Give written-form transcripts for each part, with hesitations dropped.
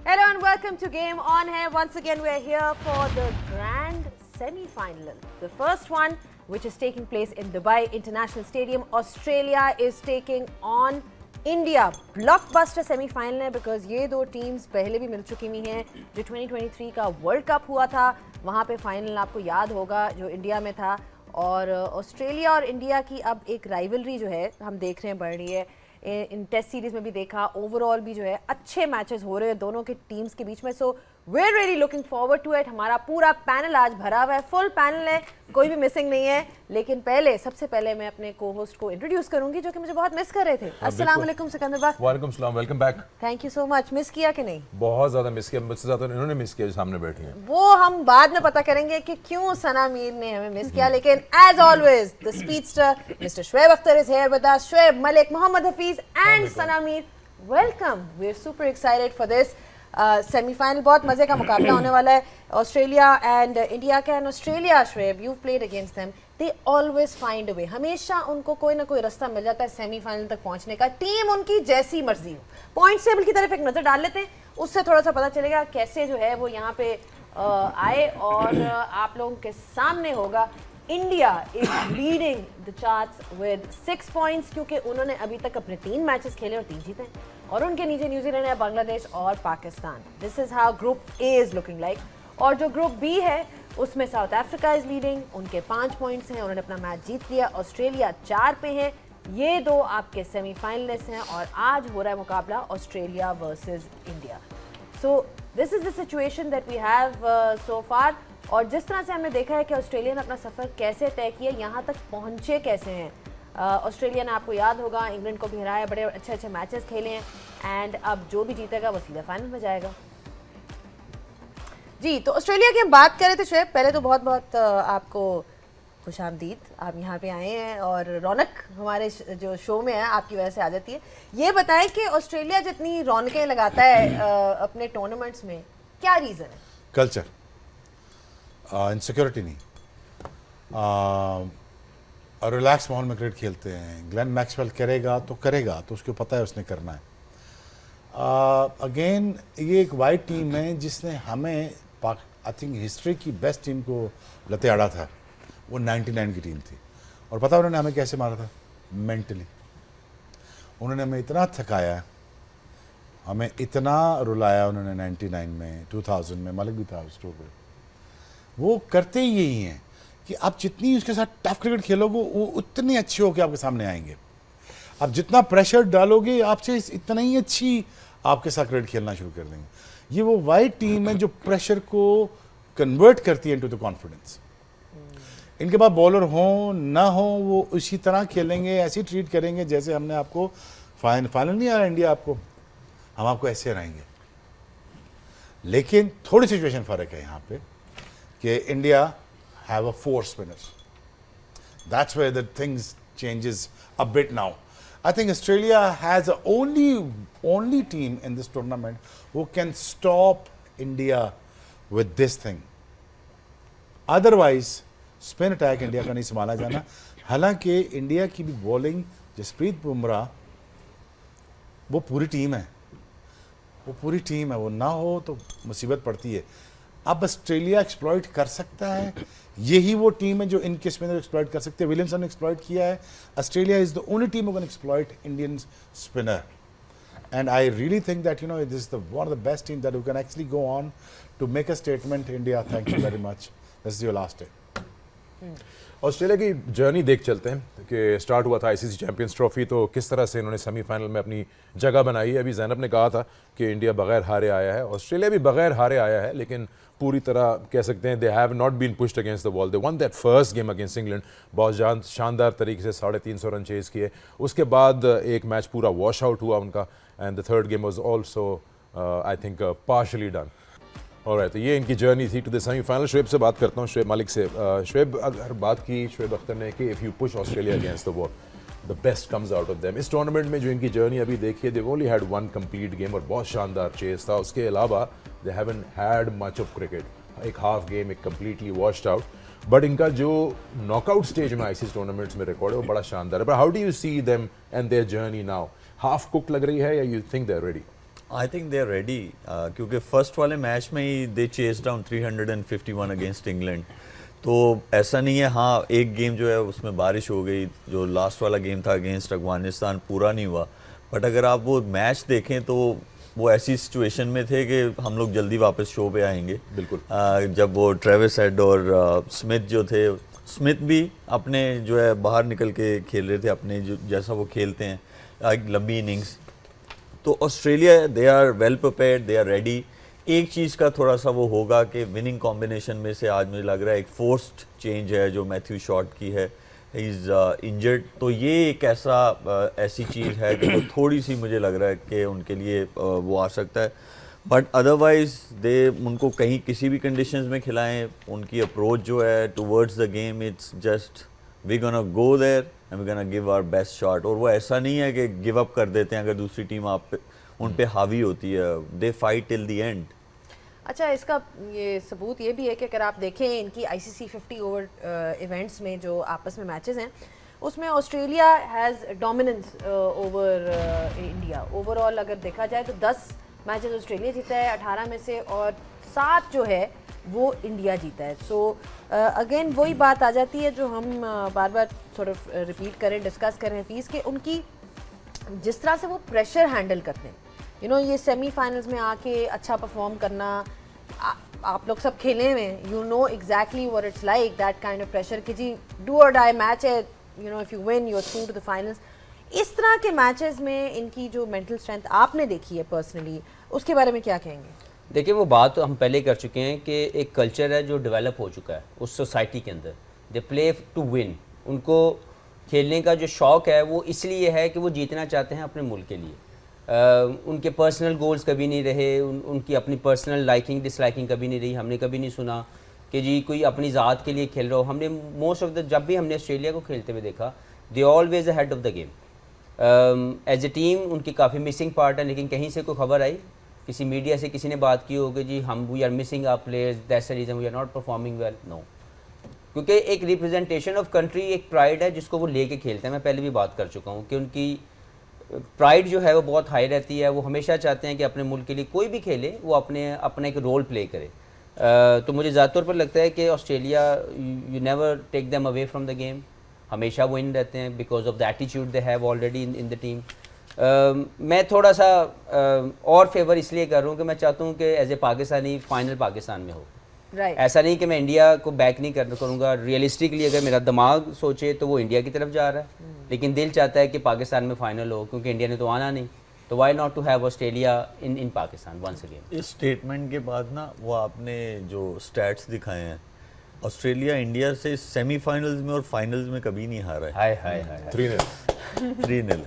Hello and welcome to Game On Air. Once again, we're here for the grand semi-final. The first one, which is taking place in Dubai International Stadium. Australia is taking on India. Blockbuster semi-final है because ये दो teams पहले भी मिल चुकी हुई हैं. जो 2023 का World Cup हुआ था, वहाँ पे final आपको याद होगा जो इंडिया में था. और ऑस्ट्रेलिया और इंडिया की अब एक राइवलरी जो है हम देख रहे हैं बढ़ रही है. इन टेस्ट सीरीज में भी देखा, ओवरऑल भी जो है अच्छे मैचेस हो रहे हैं दोनों के टीम्स के बीच में. सो we're really looking forward to it. हमारा पूरा पैनल आज भरा हुआ है, फुल पैनल है, कोई भी मिसिंग नहीं है. लेकिन सबसे पहले मैं अपने को-होस्ट को इंट्रोड्यूस करूंगी जो कि मुझे बहुत मिस कर रहे थे. अस्सलाम वालेकुम सिकंदर भाई. वालेकुम सलाम, welcome back. Thank you so much. Miss किया कि नहीं? बहुत ज्यादा मिस किया, मुझसे ज्यादा इन्होंने मिस किया जो सामने बैठी हैं. वो हम बाद में पता करेंगे कि क्यों सना मीर ने हमें मिस किया. लेकिन as always the speedster mister Shoaib Akhtar is here with us. Shoaib, Malik, Mohammad Hafeez and Sana Mir, welcome. We are super excited for this semifinal. बहुत मजे का मुकाबला होने वाला है ऑस्ट्रेलिया एंड इंडिया का. And Australia, Shoaib, you played against them. They always find a way. हमेशा उनको कोई ना कोई रास्ता मिल जाता है सेमीफाइनल तक पहुंचने का. टीम उनकी जैसी मर्जी हो. पॉइंट्स टेबल की तरफ एक नजर डाल लेते हैं, उससे थोड़ा सा पता चलेगा कैसे जो है वो यहाँ पे आए. और आप लोगों के सामने होगा India is leading the charts with 6 points क्योंकि उन्होंने अभी तक अपने 3 मैचेस खेले और 3 जीते हैं. और उनके नीचे न्यूजीलैंड है, बांग्लादेश और Pakistan. This is how group A is looking like. और जो ग्रुप बी है उसमें साउथ अफ्रीका इज लीडिंग. उनके 5 पॉइंट्स हैं, उन्होंने अपना मैच जीत लिया. ऑस्ट्रेलिया 4 पे है. ये दो आपके सेमीफाइनलिस्ट हैं और आज हो रहा है मुकाबला Australia versus India. So this is the situation that we have so far. और जिस तरह से हमने देखा है कि ऑस्ट्रेलिया ने अपना सफ़र कैसे तय किया, यहाँ तक पहुँचे कैसे हैं. ऑस्ट्रेलिया ने, आपको याद होगा, इंग्लैंड को भी हराया, बड़े अच्छे अच्छे मैचेस खेले हैं. एंड अब जो भी जीतेगा वो सीधा फाइनल में जाएगा. जी, तो ऑस्ट्रेलिया की हम बात करें तो शुएब, पहले तो बहुत बहुत आपको खुशामदीद. आप यहाँ पे आए हैं और रौनक हमारे जो शो में है आपकी वजह से आ जाती है. ये बताएं कि ऑस्ट्रेलिया जितनी रौनकें लगाता है अपने टूर्नामेंट्स में, क्या रीज़न है? कल्चर, इनसिक्योरिटी नहीं, और रिलैक्स माहौल में क्रिकेट खेलते हैं. ग्लेन मैक्सवेल करेगा तो उसको पता है उसने करना है. अगेन ये एक वाइट टीम है जिसने हमें आई थिंक हिस्ट्री की बेस्ट टीम को लते आड़ा था. वो 99 की टीम थी. और पता उन्होंने हमें कैसे मारा था? मेंटली. उन्होंने हमें इतना थकाया, हमें इतना रुलाया उन्होंने 99 में, 2000 में. मलिक भी था उस टूर पर. वो करते ही यही हैं कि आप जितनी उसके साथ टफ क्रिकेट खेलोगे वो उतने अच्छे होकर आपके सामने आएंगे. आप जितना प्रेशर डालोगे आपसे इतना ही अच्छी आपके साथ क्रिकेट खेलना शुरू कर देंगे. ये वो वाइट टीम है जो प्रेशर को कन्वर्ट करती है इनटू द कॉन्फिडेंस. इनके पास बॉलर हो ना हो वो उसी तरह खेलेंगे, ऐसे ट्रीट करेंगे जैसे हमने आपको फाइनल नहीं आ रहा इंडिया आपको, हम आपको ऐसे हराएंगे. लेकिन थोड़ी सिचुएशन फ़र्क है यहाँ पे कि India have a 4 spinners. That's where the things changes a bit now. I think Australia has the only team in this tournament who can stop India with this thing. Otherwise, spin attack India का नहीं संभाला जाना. हालांकि India की भी bowling, Jasprit Bumrah, वो पूरी team है, वो ना हो तो मुसीबत पड़ती है. अब ऑस्ट्रेलिया एक्सप्लॉइट कर सकता है. यही वो टीम है जो इनके स्पिनर एक्सप्लॉइट कर सकते हैं. विलियमसन ने एक्सप्लॉइट किया है. Australia is the only team who can exploit Indian spinner. And I really think that you know this is the one of the best team that we can actually go on to make a statement. India, thank you very much. This is your last day. Australia की journey देख चलते हैं कि start हुआ था ICC Champions trophy, तो किस तरह से इन्होंने सेमीफाइनल में अपनी जगह बनाई है. अभी ज़ैनब ने कहा था कि इंडिया बगैर हारे आया है, ऑस्ट्रेलिया भी बगैर हारे आया है, लेकिन पूरी तरह कह सकते हैं they have not been pushed against the wall. They won that first game against England, बहुत शानदार तरीके से 350 रन चेज़ किए. उसके बाद एक मैच पूरा वॉश आउट हुआ उनका. And the third game was also I think partially done. और तो ये इनकी जर्नी थी टू द सेमीफाइनल. शुएब से बात करता हूँ, शुएब मलिक से. शुएब, अगर बात की शुएब अख्तर ने कि if you push Australia against the wall the best comes out of them. इस टूर्नामेंट में जो इनकी जर्नी अभी देखिए, they only had 1 complete game और बहुत शानदार चेस था. उसके अलावा they haven't had much of cricket. एक हाफ गेम, एक कंप्लीटली वॉश्ड आउट. बट इनका जो नॉकआउट स्टेज में आईसीसी टूर्नामेंट्स में रिकॉर्ड है वो बड़ा शानदार है. But how do you see them and their journey now? Half cook लग रही है या you think they are ready? I think they are ready क्योंकि फर्स्ट वाले मैच में ही they chase down 351 against England. तो ऐसा नहीं है, हाँ एक गेम जो है उसमें बारिश हो गई, जो लास्ट वाला गेम था अगेंस्ट अफगानिस्तान पूरा नहीं हुआ, बट अगर आप वो मैच देखें तो वो ऐसी सिचुएशन में थे कि हम लोग जल्दी वापस शो पे आएंगे। बिल्कुल। जब वो ट्रेविस हेड और स्मिथ जो थे, स्मिथ भी अपने जो है बाहर निकल के खेल रहे थे अपने जो जैसा वो खेलते हैं, एक लंबी इनिंग्स। तो Australia they are well prepared, they are ready. एक चीज़ का थोड़ा सा वो होगा कि विनिंग कॉम्बिनेशन में से आज मुझे लग रहा है एक फोर्स्ड चेंज है जो मैथ्यू शॉट की है, ही इज़ इंजर्ड। तो ये एक ऐसी चीज़ है कि वो थोड़ी सी मुझे लग रहा है कि उनके लिए वो आ सकता है, बट अदरवाइज उनको कहीं किसी भी कंडीशंस में खिलाएं, उनकी अप्रोच जो है towards the game it's just we gonna go there and we gonna give our best shot. और वो ऐसा नहीं है कि गिव अप कर देते हैं अगर दूसरी टीम आप पे उन पे हावी होती है, they fight till the end. अच्छा, इसका ये सबूत ये भी है कि अगर आप देखें इनकी आईसीसी 50 ओवर इवेंट्स में जो आपस में मैचेस हैं उसमें Australia has dominance over India. Overall अगर देखा जाए तो 10 मैचेस ऑस्ट्रेलिया जीता है 18 में से, और 7 जो है वो इंडिया जीता है। सो अगेन वही बात आ जाती है जो हम बार बार थोड़ा रिपीट करें, डिस्कस करें फीस के, उनकी जिस तरह से वो प्रेशर हैंडल करते हैं, यू नो ये सेमीफाइनल्स में आके अच्छा परफॉर्म करना, आप लोग सब खेले हुए हैं, you know exactly what it's like that kind of pressure कि जी डू और डाई मैच है, you know if you win you are through to the finals. इस तरह के मैचेस में इनकी जो मेंटल स्ट्रेंथ आपने देखी है पर्सनली, उसके बारे में क्या कहेंगे? देखिए वो बात तो हम पहले कर चुके हैं कि एक कल्चर है जो डेवलप हो चुका है उस सोसाइटी के अंदर, दे प्ले टू विन। उनको खेलने का जो शौक़ है वो इसलिए है कि वो जीतना चाहते हैं अपने मुल्क के लिए। उनके पर्सनल गोल्स कभी नहीं रहे, उनकी अपनी पर्सनल लाइकिंग डिसलाइकिंग कभी नहीं रही। हमने कभी नहीं सुना कि जी कोई अपनी ज़ात के लिए खेल रहा हो। हमने मोस्ट ऑफ द जब भी हमने ऑस्ट्रेलिया को खेलते हुए देखा, they always head of the game. As a team उनकी काफ़ी मिसिंग पार्ट है, लेकिन कहीं से कोई खबर आई, किसी मीडिया से किसी ने बात की हो कि जी हम we are missing our players, that's the reason we are not performing well. No, क्योंकि एक रिप्रेजेंटेशन ऑफ कंट्री, एक प्राइड है जिसको वो लेके खेलते हैं। मैं पहले भी बात कर चुका हूँ कि उनकी प्राइड जो है वो बहुत हाई रहती है। वो हमेशा चाहते हैं कि अपने मुल्क के लिए कोई भी खेले वो अपना एक रोल प्ले करे। तो मुझे ज़्यादा तौर पर लगता है कि Australia, you never take them away from the game, हमेशा विन रहते हैं because of the attitude they have already in the team. मैं थोड़ा सा और फेवर इसलिए कर रहा हूँ कि मैं चाहता हूँ कि as a Pakistani final Pakistan में हो। Right. ऐसा नहीं कि मैं इंडिया को बैक नहीं करूँगा। रियलिस्टिकली अगर मेरा दिमाग सोचे तो वो इंडिया की तरफ जा रहा है, लेकिन दिल चाहता है कि पाकिस्तान में फाइनल हो, क्योंकि इंडिया ने तो आना नहीं। तो why not to have Australia in Pakistan once again. इस स्टेटमेंट के बाद ना वो आपने जो स्टैट्स दिखाए हैं, ऑस्ट्रेलिया इंडिया से सेमीफाइनल्स में और फाइनल्स में कभी नहीं हारा है। हाय हाय हाय 3-0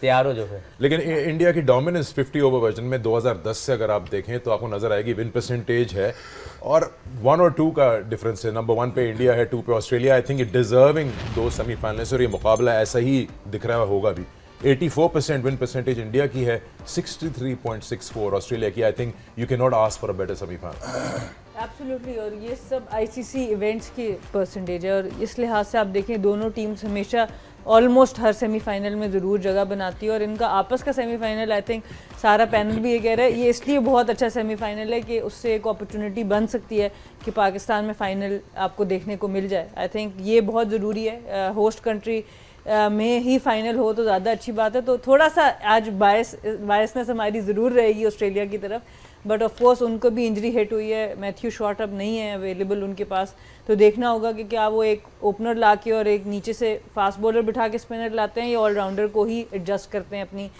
तैयार हो जो फिर। लेकिन इंडिया की डोमिनेंस 50 ओवर वर्जन में 2010 से अगर आप देखें तो आपको नजर आएगी विन परसेंटेज है और 1 और 2 का डिफरेंस है। नंबर 1 पे इंडिया है, 2 पे Australia. I think it deserving दो सेमीफाइनल्स और ये मुकाबला ऐसा ही दिख रहा होगा भी। 84% विन परसेंटेज इंडिया की है, 63.64 ऑस्ट्रेलिया की। I think you can not ask for a better semifinal. Absolutely. और ये सब आईसीसी इवेंट्स की परसेंटेज है, और इस लिहाज से आप देखें दोनों टीम्स हमेशा ऑलमोस्ट हर सेमीफाइनल में ज़रूर जगह बनाती है। और इनका आपस का सेमीफाइनल, आई थिंक सारा पैनल भी ये कह रहा है, ये इसलिए बहुत अच्छा सेमीफाइनल है कि उससे एक अपॉर्चुनिटी बन सकती है कि पाकिस्तान में फ़ाइनल आपको देखने को मिल जाए। आई थिंक ये बहुत ज़रूरी है। होस्ट कंट्री में ही फाइनल हो तो ज़्यादा अच्छी बात है। तो थोड़ा सा आज बायसनेस हमारी ज़रूर रहेगी ऑस्ट्रेलिया की तरफ, बट ऑफ कोर्स उनको भी इंजरी हिट हुई है। मैथ्यू शॉट अब नहीं है अवेलेबल उनके पास, तो देखना होगा कि क्या वो एक ओपनर ला के और एक नीचे से फास्ट बॉलर बिठा के स्पिनर लाते हैं या ऑलराउंडर को ही एडजस्ट करते हैं अपनी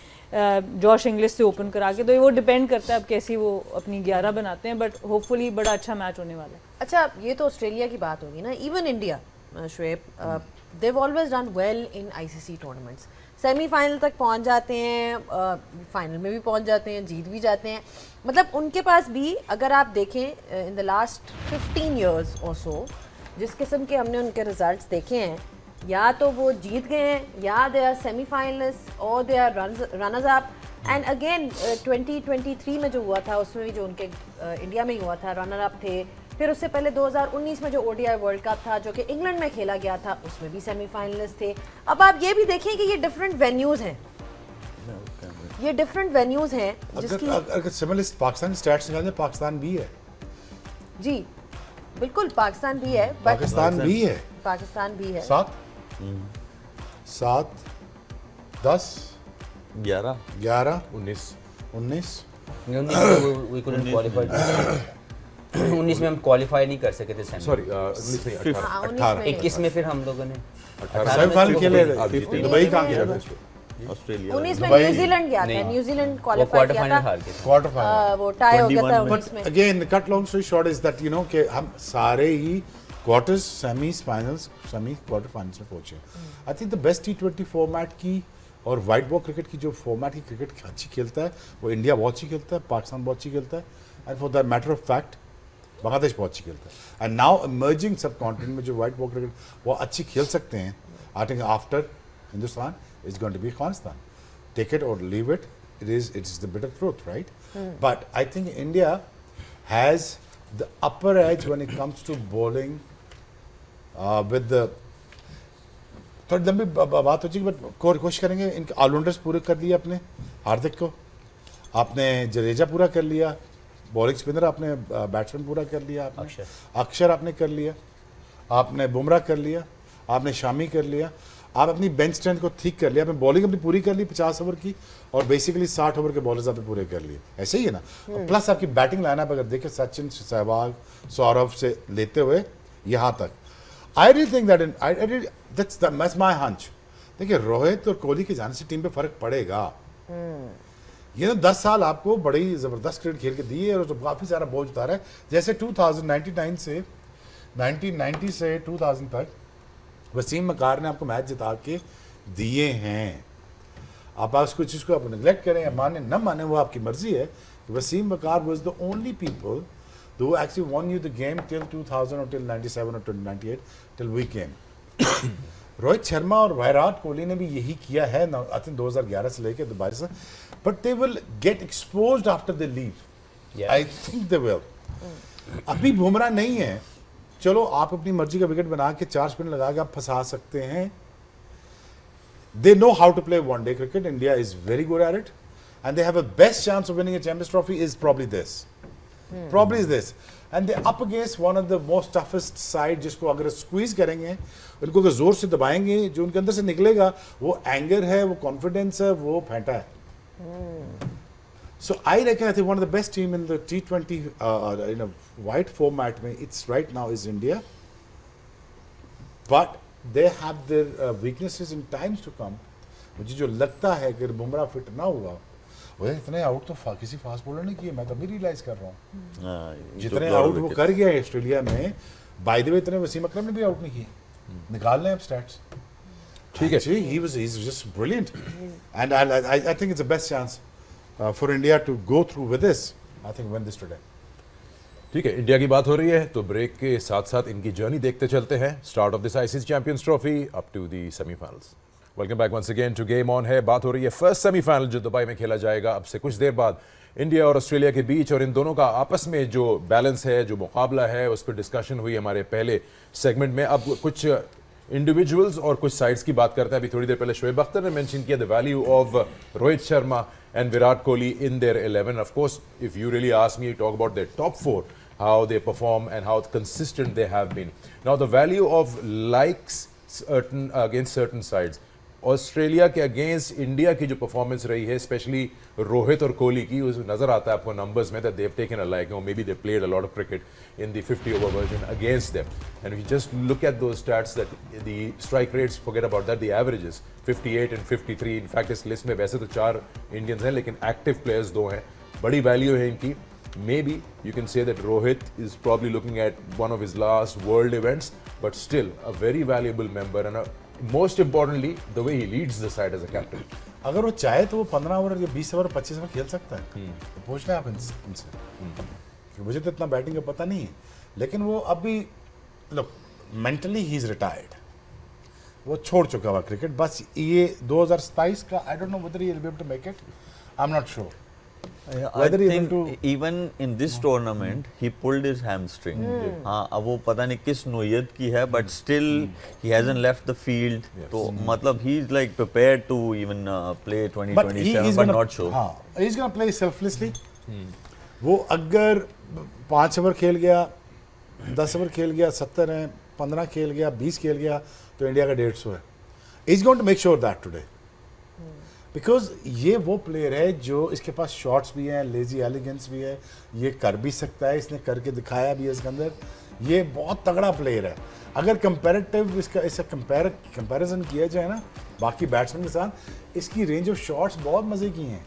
जॉश इंग्लिश से ओपन करा के। तो वो डिपेंड करता है अब कैसी वो अपनी 11 बनाते हैं, बट होपफुली बड़ा अच्छा मैच होने वाला है। अच्छा, ये तो ऑस्ट्रेलिया की बात होगी ना। Even India, Shoaib, they've always done well in ICC tournaments. Semifinal तक पहुंच जाते हैं, फाइनल में भी पहुंच जाते हैं, जीत भी जाते हैं। मतलब उनके पास भी अगर आप देखें इन द लास्ट 15 years और सो, जिस किस्म के हमने उनके रिजल्ट्स देखे हैं, या तो वो जीत गए हैं या दे आर सेमीफाइनलिस्ट और they are runners up. And again 2023 में जो हुआ था उसमें भी जो उनके इंडिया में ही हुआ था, रनर अप थे। फिर उससे पहले 2019 में जो ODI वर्ल्ड कप था जो कि इंग्लैंड में खेला गया था, उसमें भी सेमीफाइनलिस्ट थे। अब आप ये भी देखें कि ये डिफरेंट वेन्यूज़ हैं। ये डिफरेंट वेन्यूज हैं जिसकी अगर सिमिलर पाकिस्तान स्टैट्स निकाल दें, पाकिस्तान भी है, जी बिल्कुल पाकिस्तान भी है, बट पाकिस्तान भी है, पाकिस्तान भी है 7 7 10 11 11 19 19 we couldn't qualify 19 में हम क्वालिफाई नहीं कर सके थे सेमी। सॉरी 19 नहीं 18 हाँ, 19 18 में 21 में फिर हम लोगों ने 18 सेमीफाइनल खेले आप जीते। दुबई कहाँ खेला? ऑस्ट्रेलिया 19 में दुबई- न्यूजीलैंड गया था, नहीं। न्यूजीलैंड वो क्वालिफाई क्वार्टर किया फाइनल था, हार गए थे। Quarter final. वो टाई हो गया था 21 में। 19 में। Again cut long story short is that you know कि हम सारे ही quarters, semis, finals, semi quarter finals में पहुंचे। I think the best T20 format की और वाइट बॉल क्रिकेट की जो फॉर्मेट की क्रिकेट अच्छी खेलता है वो इंडिया बहुत अच्छी खेलता है, पाकिस्तान बहुत अच्छी खेलता है, and for that matter of fact Bangladesh बहुत अच्छी खेलता है। एंड नाउ इमर्जिंग सब कॉन्टिनेंट में जो वाइट बॉल क्रिकेट वो अच्छी खेल सकते हैं, I think after Hindustan is going to be Afghanistan. Take it or leave it. It is the bitter truth, right? But I think India has the upper edge when it comes to bowling. With the थोड़ी लंबी बात हो चुकी, but कोशिश करेंगे। इनके allrounders पूरे कर लिए आपने, हार्दिक को आपने, जडेजा पूरा कर लिया, बॉलिंग स्पिनर आपने, बैट्समैन पूरा कर लिया आपने, अक्षर आपने कर लिया, आपने बुमराह कर लिया, आपने शामी कर लिया, आप अपनी बेंच स्ट्रेंथ को ठीक कर लिया, आपने बॉलिंग अपनी पूरी कर ली 50 ओवर की, और बेसिकली 60 ओवर के बॉलर्स आपने पूरे कर लिए, ऐसे ही है ना। प्लस आपकी बैटिंग लाइनअप अगर देखें सचिन, सहवाग, सौरभ से लेते हुए यहाँ तक, आई really think that that's my hunch. देखिए रोहित और कोहली के जाने से टीम पे फर्क पड़ेगा। ये ना 10 साल आपको बड़ी जबरदस्त क्रिकेट खेल के दिए और काफी सारा बोझ उतारा है। जैसे 1999 से 1990 से 2000 तक वसीम मकार ने आपको मैच जिता के दिए हैं। आप उसको चीज़ को आप निगलेक्ट करें या माने न माने वो आपकी मर्जी है। वसीम मकार was the only people who actually won you the game till 2000 or till 97 or till 98 till we came. Rohit Sharma और विराट कोहली ने भी यही किया है, आई थिंक 2011 से लेकर दोबारा से, but they will get exposed after they leave. I think they will. अभी बुमराह नहीं है, चलो आप अपनी मर्जी का विकेट बना के 4 स्पिन लगा के आप फंसा सकते हैं। They know how to play one-day cricket. India is very good at it, and they have a best chance of winning a Champions Trophy is probably this. Probably is this, and they're up against one of the most toughest side, जिसको अगर squeeze करेंगे, उनको अगर जोर से दबाएंगे, जो उनके अंदर से निकलेगा वो एंगर है, वो कॉन्फिडेंस है, वो फेंटा है। So I reckon I think one of the best team in the T20 in a white format में it's right now is India, but they have their weaknesses in times to come. मुझे जो लगता है कि Bumrah fit ना हुआ, वो इतने आउट तो किसी फास्ट बॉलर ने किए, मैं तभी रियलाइज कर रहा हूँ। जितने आउट वो कर गया है ऑस्ट्रेलिया में, बाय द वे इतने वसीम अकरम ने भी आउट नहीं किए। निकाल लें अब स्टैट्स। ठीक है। he's just brilliant, and I think it's the best chance for India to go through with this. I think win this today. ठीक है, इंडिया की बात हो रही है तो ब्रेक के साथ साथ इनकी जर्नी देखते चलते हैं। Start off this ICC Champions Trophy up to the semifinals. Welcome back once again to game on है। बात हो रही है फर्स्ट सेमीफाइनल जो दुबई में खेला जाएगा अब से कुछ देर बाद इंडिया और ऑस्ट्रेलिया के बीच, और इन दोनों का आपस में जो बैलेंस है, जो मुकाबला है, उस पर डिस्कशन हुई हमारे पहले सेगमेंट में। अब कुछ इंडिविजुअल्स और कुछ साइड्स की बात करते हैं। अभी थोड़ी देर पहले शोएब अख्तर ने मेंशन किया the value of Rohit Sharma and Virat Kohli in their 11. Of course, if you really ask me, talk about their top 4, how they perform and how consistent they have been. Now, the value of likes against certain sides. Australia के against India की जो performance रही है, specially Rohit और कोहली की, उस नजर आता है आपको नंबर्स में that they have taken a like, or maybe they played a lot of cricket in the 50 over version against them. And if you just look at those stats, that the strike rates, forget about that, the averages 58 and 53. in fact इस list में वैसे तो 4 Indians हैं लेकिन active players 2 हैं। बड़ी value है इनकी। Maybe you can say that Rohit is probably looking at one of his last world events, but still a very valuable member, and most importantly the way he leads the side as a captain. अगर वो चाहे तो वो 15 over या 20 over 25 over खेल सकता है। तो पूछ लें आप इनसे। कि मुझे तो इतना बैटिंग का पता नहीं है, लेकिन वो अभी look mentally he is retired, वो छोड़ चुका हुआ क्रिकेट। बस ये 2027 का I don't know whether he will be able to make it, I am not sure, I Whether even think to- even in this tournament he pulled his hamstring. हाँ, अब वो पता नहीं किस नोयत की है, but still he hasn't left the field. तो मतलब he is like prepared to even play 2027, but not sure. हाँ, he's gonna play selflessly. वो अगर 5 ओवर खेल गया, 10 ओवर खेल गया, 70 है, 15 खेल गया, 20 खेल गया, तो इंडिया का 150 है. He's going to make sure that today. Because ये वो प्लेयर है जो इसके पास शॉट्स भी हैं, लेजी एलिगेंस भी है, ये कर भी सकता है, इसने करके दिखाया भी है इसके अंदर. ये बहुत तगड़ा प्लेयर है. अगर कंपैरेटिव इसका कंपैरिजन किया जाए ना बाकी बैट्समैन के साथ, इसकी रेंज ऑफ शॉट्स बहुत मज़े की हैं.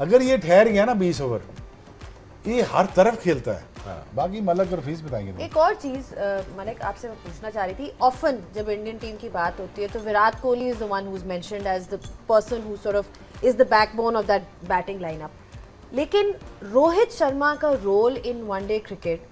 अगर ये ठहर गया ना 20 ओवर, ये हर तरफ खेलता है. बाकी मलक और फीस बताएंगे. एक और चीज मलिक आपसे मैं पूछना चाह रही थी, ऑफन जब इंडियन टीम की बात होती है तो Virat Kohli is the one who is mentioned as the person who sort of is the backbone of that batting lineup. लेकिन रोहित शर्मा का रोल इन वनडे क्रिकेट,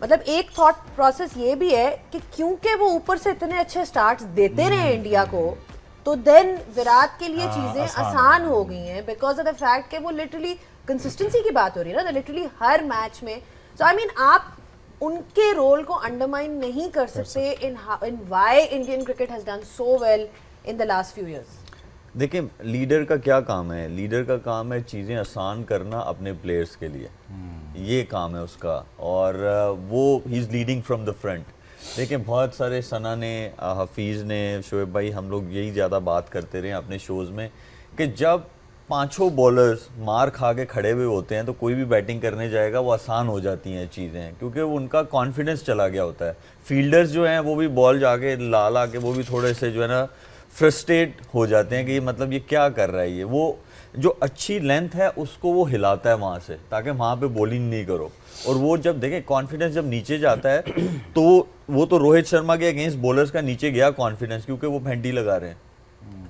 मतलब एक थॉट प्रोसेस ये भी है कि क्योंकि वो ऊपर से इतने अच्छे स्टार्ट्स देते रहे इंडिया को, तो देन विराट के लिए चीजें आसान हो गई हैं बिकॉज ऑफ द फैक्ट कि वो लिटरली कंसिस्टेंसी की बात हो रही है ना, लिटरली हर मैच में. सो आई मीन आप उनके रोल को अंडरमाइन नहीं कर सकते in why Indian cricket has done so well in the last few years. देखिए, लीडर का क्या काम है? लीडर का काम है चीज़ें आसान करना अपने प्लेयर्स के लिए. ये काम है उसका, और वो he is leading from the front. देखिए, बहुत सारे सना ने, हफीज़ ने, शोएब भाई, हम लोग यही ज़्यादा बात करते रहे अपने शोज़ में कि जब 5 बॉलर्स मार खा के खड़े हुए होते हैं तो कोई भी बैटिंग करने जाएगा वो आसान हो जाती हैं चीज़ें, क्योंकि उनका कॉन्फिडेंस चला गया होता है. फील्डर्स जो हैं वो भी बॉल जाके ला के वो भी थोड़े से जो है ना फ्रस्ट्रेट हो जाते हैं कि मतलब ये क्या कर रहा है. ये वो जो अच्छी लेंथ है उसको वो हिलाता है वहाँ से, ताकि वहाँ पे बॉलिंग नहीं करो. और वो जब देखें कॉन्फिडेंस जब नीचे जाता है तो वो तो रोहित शर्मा के अगेंस्ट बॉलर्स का नीचे गया कॉन्फिडेंस, क्योंकि वो फेंटी लगा रहे हैं.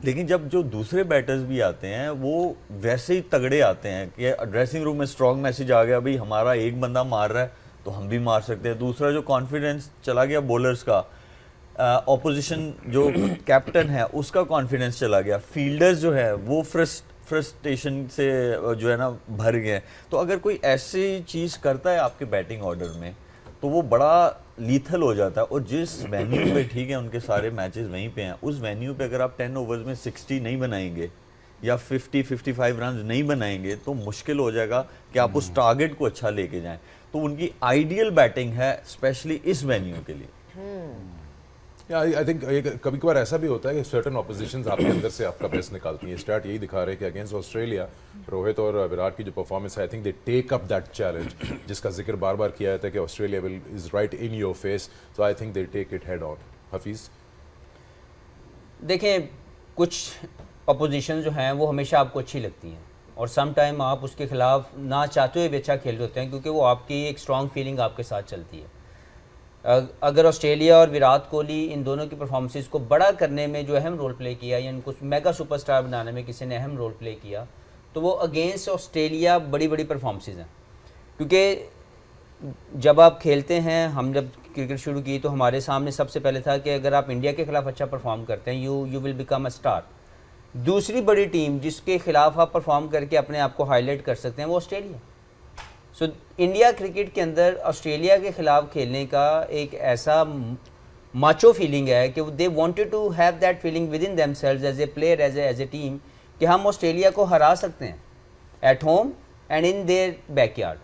लेकिन जब जो दूसरे बैटर्स भी आते हैं वो वैसे ही तगड़े आते हैं कि ड्रेसिंग रूम में स्ट्रॉन्ग मैसेज आ गया, भाई हमारा एक बंदा मार रहा है तो हम भी मार सकते हैं. दूसरा जो कॉन्फिडेंस चला गया बॉलर्स का, ऑपोजिशन जो कैप्टन है उसका कॉन्फिडेंस चला गया, फील्डर्स जो है वो फ्रस्ट्रेशन से जो है ना भर गए. तो अगर कोई ऐसी चीज़ करता है आपके बैटिंग ऑर्डर में तो वो बड़ा लीथल हो जाता है. और जिस वेन्यू पे, ठीक है उनके सारे मैचेस वहीं पे हैं, उस वेन्यू पे अगर आप 10 ओवर्स में 60 नहीं बनाएंगे या 50-55 रन नहीं बनाएंगे तो मुश्किल हो जाएगा कि आप उस टारगेट को अच्छा लेके जाएं. तो उनकी आइडियल बैटिंग है स्पेशली इस वेन्यू के लिए. आई थिंक कभी कभार ऐसा भी होता है कि सर्टन ऑपोजिशंस आपके अंदर से आपका बेस्ट निकालती हैं. स्टार्ट यही दिखा रहे हैं कि अगेंस्ट ऑस्ट्रेलिया रोहित और विराट की जो परफॉर्मेंस है, I think they take up that challenge जिसका जिक्र बार बार किया जाता है कि Australia will is right in your face. So I think they take it head on. Hafeez, देखें, कुछ अपोजिशन जो हैं वो हमेशा आपको अच्छी लगती हैं और सम टाइम आप उसके खिलाफ ना चाहते हुए भी अच्छा खेल रहे होते हैं, क्योंकि वो आपकी एक स्ट्रॉन्ग फीलिंग आपके साथ चलती है. अगर ऑस्ट्रेलिया और विराट कोहली इन दोनों की परफॉर्मेंसेस को बड़ा करने में जो अहम रोल प्ले किया या इनको मेगा सुपरस्टार बनाने में किसी ने अहम रोल प्ले किया, तो वो अगेंस्ट ऑस्ट्रेलिया बड़ी बड़ी परफॉर्मेंसेस हैं. क्योंकि जब आप खेलते हैं, हम जब क्रिकेट शुरू की तो हमारे सामने सबसे पहले था कि अगर आप इंडिया के खिलाफ अच्छा परफॉर्म करते हैं you will become a star. दूसरी बड़ी टीम जिसके खिलाफ आप परफॉर्म करके अपने आप को हाईलाइट कर सकते हैं वो ऑस्ट्रेलिया. सो इंडिया क्रिकेट के अंदर ऑस्ट्रेलिया के खिलाफ खेलने का एक ऐसा माचो फीलिंग है कि they wanted to have that feeling within themselves as a player, as a team, कि हम ऑस्ट्रेलिया को हरा सकते हैं at home and in their backyard.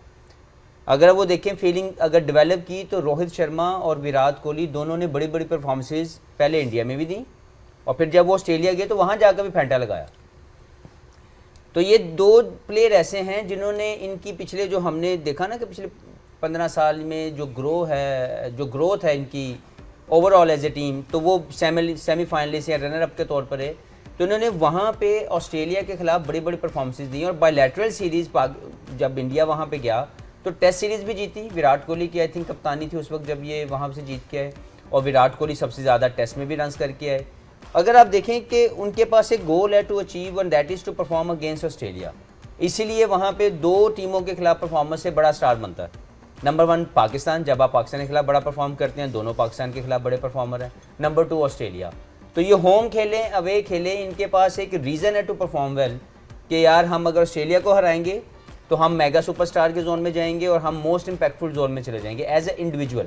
अगर वो देखें फीलिंग अगर डेवलप की तो रोहित शर्मा और विराट कोहली दोनों ने बड़ी बड़ी परफॉर्मेंसेस पहले इंडिया में भी दी और फिर जब वो ऑस्ट्रेलिया गए तो वहाँ जाकर भी फेंटा लगाया. तो ये दो प्लेयर ऐसे हैं जिन्होंने इनकी पिछले जो हमने देखा ना कि पिछले 15 साल में जो ग्रोथ है इनकी ओवरऑल एज ए टीम, तो वो सेमीफाइनलिस्ट या रनर अप के तौर पर है. तो इन्होंने वहाँ पे ऑस्ट्रेलिया के खिलाफ बड़ी बड़ी परफॉर्मेंसेस दी और बायलैटरल सीरीज़ जब इंडिया वहाँ पे गया तो टेस्ट सीरीज़ भी जीती. विराट कोहली की आई थिंक कप्तानी थी उस वक्त जब ये वहाँ से जीत के आए और विराट कोहली सबसे ज़्यादा टेस्ट में भी रन्स करके आए. अगर आप देखें कि उनके पास एक गोल है to achieve and that is to perform against Australia. इसीलिए वहाँ पे दो टीमों के खिलाफ परफॉर्मेंस से बड़ा स्टार बनता है. नंबर 1 पाकिस्तान, जब आप पाकिस्तान के खिलाफ बड़ा परफॉर्म करते हैं, दोनों पाकिस्तान के खिलाफ बड़े परफॉर्मर हैं. Number 2 Australia. तो ये होम खेलें अवे खेलें, इनके पास एक रीज़न है टू परफॉर्म वेल कि यार हम अगर ऑस्ट्रेलिया को हराएंगे तो हम मेगा सुपरस्टार के जोन में जाएंगे और हम मोस्ट इम्पैक्टफुल जोन में चले जाएंगे एज ए इंडिविजुअल।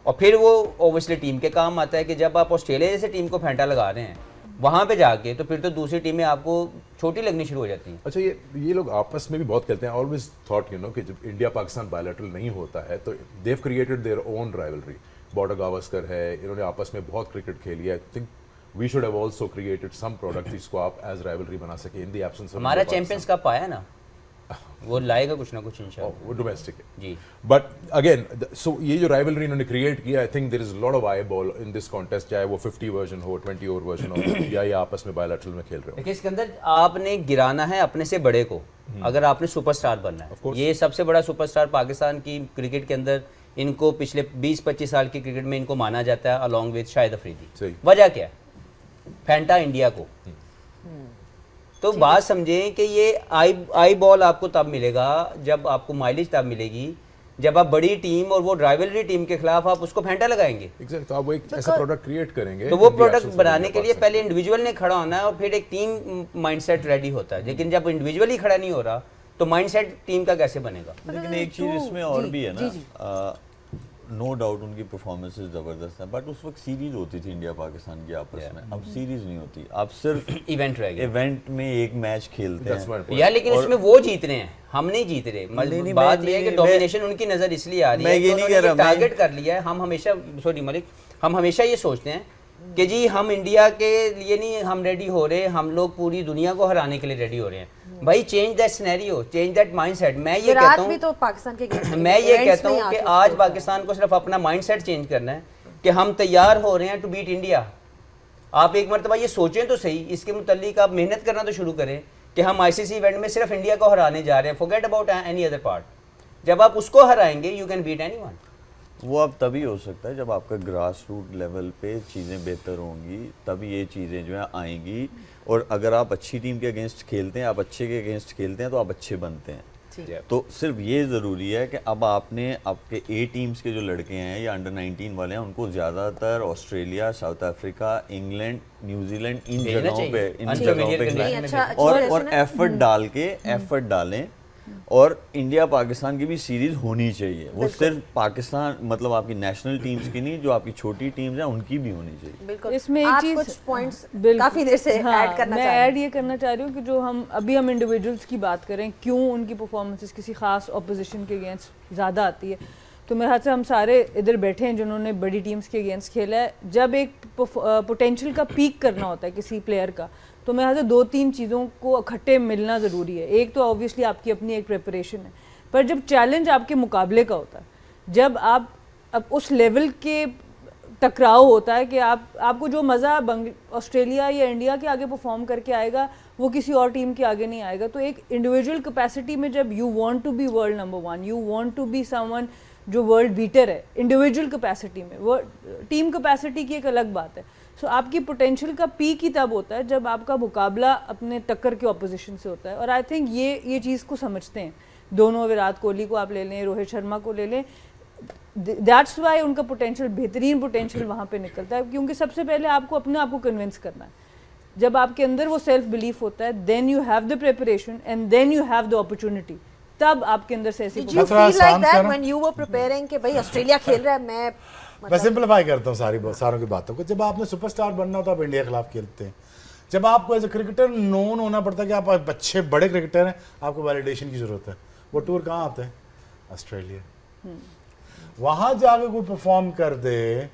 और फिर वो ओबियसली टीम के काम आता है कि जब आप ऑस्ट्रेलिया जैसे टीम को फेंटा लगा रहे हैं वहाँ पे जाके, तो फिर तो दूसरी टीमें आपको छोटी लगनी शुरू हो जाती हैं। अच्छा, ये लोग आपस में भी बहुत खेलते हैं। ऑलवेज थॉट कि जब इंडिया पाकिस्तान बायलैटरल नहीं होता है तो they've created their own rivalry. Border Gavaskar है, इन्होंने आपस में बहुत क्रिकेट खेली है। I think we should have also created some product जिसको आप एज राइवलरी बना सके इन द एब्सेंस ऑफ हमारा चैंपियंस कप आया ना, वो लाएगा कुछ ना कुछ इंशाल्लाह। वो डोमेस्टिक है जी। बट अगेन सो ये जो राइवलरी इन्होंने क्रिएट किया, I think there is lot of eyeball in this contest, चाहे वो 50 वर्जन हो, 20 ओवर वर्जन हो, या ये आपस में बायलैटरल में खेल रहे हो। देखिए इसके अंदर आपने गिराना है अपने से बड़े को, अगर आपने सुपरस्टार बनना है। ये सबसे बड़ा सुपरस्टार पाकिस्तान की क्रिकेट के अंदर, इनको पिछले 20-25 साल की क्रिकेट में इनको माना जाता है अलॉन्ग विद शाहिद अफरीदी। वजह क्या है? फेंटा इंडिया को। तो बात समझें कि ये आई बॉल आपको तब मिलेगा जब आपको माइलेज तब मिलेगी जब आप बड़ी टीम और वो राइवलरी टीम के खिलाफ आप उसको फेंटा लगाएंगे। तो आप वो एक ऐसा प्रोडक्ट क्रिएट करेंगे। तो वो प्रोडक्ट बनाने के लिए पहले इंडिविजुअल ने खड़ा होना है और फिर एक टीम माइंडसेट रेडी होता है। लेकिन जब इंडिविजुअल ही खड़ा नहीं हो रहा तो माइंडसेट टीम का कैसे बनेगा? लेकिन एक चीज इसमें और भी है ना, नो डाउट उनकी परफॉर्मेंसेस जबरदस्त है, बट उस वक्त सीरीज होती थी इंडिया पाकिस्तान की आपस में। अब सीरीज नहीं होती, आप सिर्फ इवेंट रह गया। इवेंट में एक मैच खेलते हैं यार, लेकिन उसमें वो जीत रहे हैं, हम नहीं जीत रहे। बात ये है कि डोमिनेशन उनकी नजर इसलिए आ रही है, मैं ये नहीं कह रहा, टारगेट कर लिया है। हम हमेशा, सॉरी मलिक, हम हमेशा ये सोचते हैं कि जी हम इंडिया के लिए नहीं हम रेडी हो रहे, हम लोग पूरी दुनिया को हराने के लिए रेडी हो रहे हैं। भाई change that scenario, change that mindset. मैं ये कहता हूँ तो पाकिस्तान के मैं ये कहता हूँ कि आज पाकिस्तान को सिर्फ अपना माइंडसेट चेंज करना है कि हम तैयार हो रहे हैं टू बीट इंडिया। आप एक मरतबा ये सोचें तो सही, इसके मुतालिक आप मेहनत करना तो शुरू करें कि हम आईसीसी इवेंट में सिर्फ इंडिया को हराने जा रहे हैं, forget about any other part. जब आप उसको हराएंगे यू कैन बीट एनीवन। वो अब तभी हो सकता है जब आपका ग्रास रूट लेवल पे चीज़ें बेहतर होंगी, तभी ये चीज़ें जो है आएंगी। और अगर आप अच्छी टीम के अगेंस्ट खेलते हैं, आप अच्छे के अगेंस्ट खेलते हैं तो आप अच्छे बनते हैं। तो सिर्फ ये ज़रूरी है कि अब आपने आपके ए टीम्स के जो लड़के हैं या अंडर 19 वाले हैं उनको ज़्यादातर Australia, South Africa, England, New Zealand इन जगहों पे और एफर्ट डालें। और इंडिया पाकिस्तान की भी सीरीज होनी चाहिए, वो सिर्फ पाकिस्तान मतलब आपकी नेशनल टीम्स की नहीं, जो आपकी छोटी टीम्स हैं उनकी भी होनी चाहिए। बिल्कुल। इसमें एक चीज कुछ पॉइंट्स काफी देर से ऐड करना मैं ऐड ये करना चाह रही हूँ कि जो हम इंडिविजुअल्स की बात करें, क्यों उनकी परफॉर्मेंसेस किसी खास ऑपोजिशन के अगेंस्ट ज़्यादा आती है, तो मेरे हाथ से हम सारे इधर बैठे हैं जिन्होंने बड़ी टीम्स के अगेंस्ट खेला है। जब एक पोटेंशियल का पीक करना होता है किसी प्लेयर का, तो मेरे हाथ से 2-3 चीज़ों को इकट्ठे मिलना ज़रूरी है। एक तो ऑब्वियसली आपकी अपनी एक प्रिपरेशन है, पर जब चैलेंज आपके मुकाबले का होता है, जब आप अब उस लेवल के टकराव होता है कि आपको जो मज़ा ऑस्ट्रेलिया या इंडिया के आगे परफॉर्म करके आएगा वो किसी और टीम के आगे नहीं आएगा। तो एक इंडिविजुअल कैपेसिटी में जब you want to be world number 1, you want to be someone जो वर्ल्ड बीटर है इंडिविजुअल कैपेसिटी में, वो टीम कैपेसिटी की एक अलग बात है। सो आपकी पोटेंशियल का पीक ही तब होता है जब आपका मुकाबला अपने टक्कर के ऑपोजिशन से होता है। और आई थिंक ये चीज़ को समझते हैं दोनों, विराट कोहली को आप ले लें, रोहित शर्मा को ले लें, दैट्स वाई उनका पोटेंशियल, बेहतरीन पोटेंशियल वहाँ पे निकलता है, क्योंकि सबसे पहले आपको अपने आप को कन्विंस करना है। जब आपके अंदर वो सेल्फ बिलीफ होता है, then you have the preparation and then you have the opportunity, तब आपके अंदर से ऐसी Did you feel like that when you were preparing कि भाई ऑस्ट्रेलिया खेल रहा है, मैं सिंपलीफाई करता हूँ सारों की बातों को। जब आपने सुपरस्टार बनना हो तो आप इंडिया के खिलाफ खेलते हैं। जब आपको एज ए क्रिकेटर नोन होना पड़ता है कि आप अच्छे बड़े क्रिकेटर हैं, आपको वैलिडेशन की जरूरत है। वो टूर कहाँ आता है? ऑस्ट्रेलिया। वहाँ जाके कोई परफॉर्म कर दे,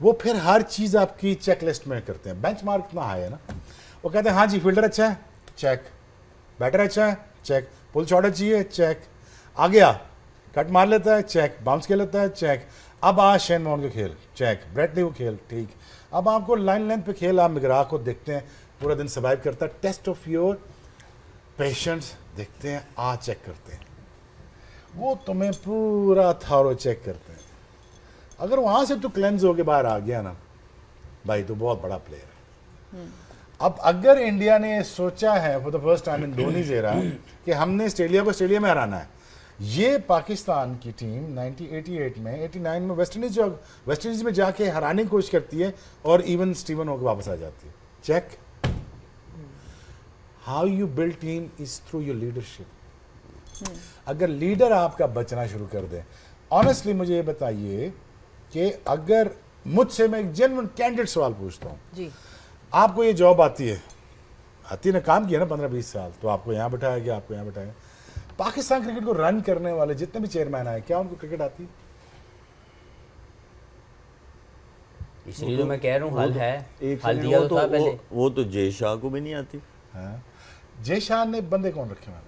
वो फिर हर चीज़ आपकी चेकलिस्ट में करते हैं। बेंच मार्क इतना हाई है ना, वो कहते हैं हाँ जी फील्डर अच्छा है, चेक, बैटर अच्छा है, चेक, पुल शॉट चाहिए, चेक, आ गया, कट मार लेता है, चेक, बाउंस खेल लेता है, चेक, अब आ शेन वॉर्न को खेल, चेक, ब्रेट ली को खेल, ठीक। अब आपको लाइन लेंथ पे खेल, आप मिगरा को देखते हैं पूरा दिन सर्वाइव करता है, टेस्ट ऑफ योर पेशेंस देखते हैं, आ चेक करते हैं, वो तुम्हें पूरा थॉरो चेक करते हैं। अगर वहाँ से तो क्लेंज होके बाहर आ गया ना भाई, तो बहुत बड़ा प्लेयर है। अब अगर इंडिया ने सोचा है for the first time in Dhoni's era कि हमने ऑस्ट्रेलिया को ऑस्ट्रेलिया में हराना है, ये पाकिस्तान की टीम 1988 में 89 में वेस्ट इंडीज में जाके हराने की कोशिश करती है और इवन स्टीवन होकर वापस आ जाती है। Check, how you build team is through your leadership. अगर लीडर आपका बचना शुरू कर दे, ऑनेस्टली मुझे ये बताइए कि अगर मुझसे मैं एक जेन्युइन कैंडिडेट सवाल पूछता हूँ, जी आपको ये जॉब आती है ना, काम किया ना 15-20 साल, तो आपको यहाँ बिठाया गया, आपको यहाँ बिठाया। पाकिस्तान क्रिकेट को रन करने वाले जितने भी चेयरमैन आए, क्या उनको क्रिकेट आती है? इसलिए तो मैं कह रहा हूँ हल है, एक हल सेकंड, दिया तो था पहले। वो तो जय शाह को भी नहीं आती। हाँ। जय शाह ने बंदे कौन रखे वहाँ?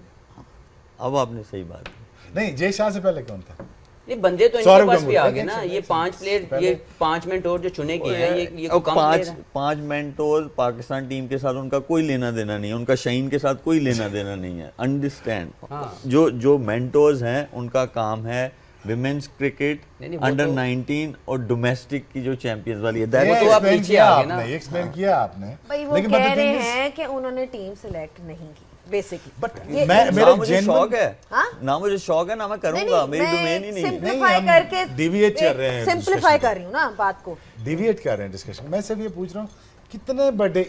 अब आपने सही बात की। नहीं, जय शाह से पहले कौन था? ये बंदे तो सौरभ इनके पास भी गंगूली। आ गए ना, ये 5 प्लेयर, ये 5 मेंटोर जो चुने गए हैं, ये और कम player हैं। पांच मेंटोर पाकिस्तान टीम के साथ उनका कोई लेना देना नहीं है, उनका शाहीन के साथ कोई लेना देना नहीं है। अंडरस्टैंड, हाँ। जो मेंटोर्स हैं उनका काम है विमेंस क्रिकेट, नहीं, वो अंडर तो- 19 और डोमेस्टिक की जो चैंपियंस वाली है, ये that- तो आप explain नीचे किया आ गए ना। आपने, explain किया आपने। भाई वो लेकिन कह but the रहे thing is- हैं कि उन्होंने टीम सेलेक्ट नहीं की बेसिकली, But ये- मैं- ना मेरे मुझे genuine- शौक है, हाँ? ना मुझे शौक है, ना मैं करूंगा, मेरी डोमेन ही नहीं है। सिंप्लीफाई हम करके deviate कर रहे हैं सिंप्लीफाई discussion कर रही हूँ ना बात को। डिविएट कर रहे हैं डिस्कशन। मैं सिर्फ ये पूछ रहा हूँ, कितने बड़े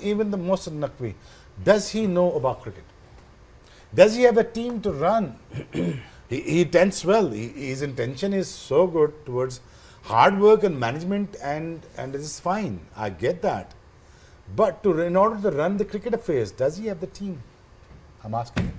even the most Naqvi, does he know about cricket? Does he have a team to run? he tends well. His intention is so good towards hard work and management, and it is fine. I get that. But in order to run the cricket affairs, does he have the team? I'm asking.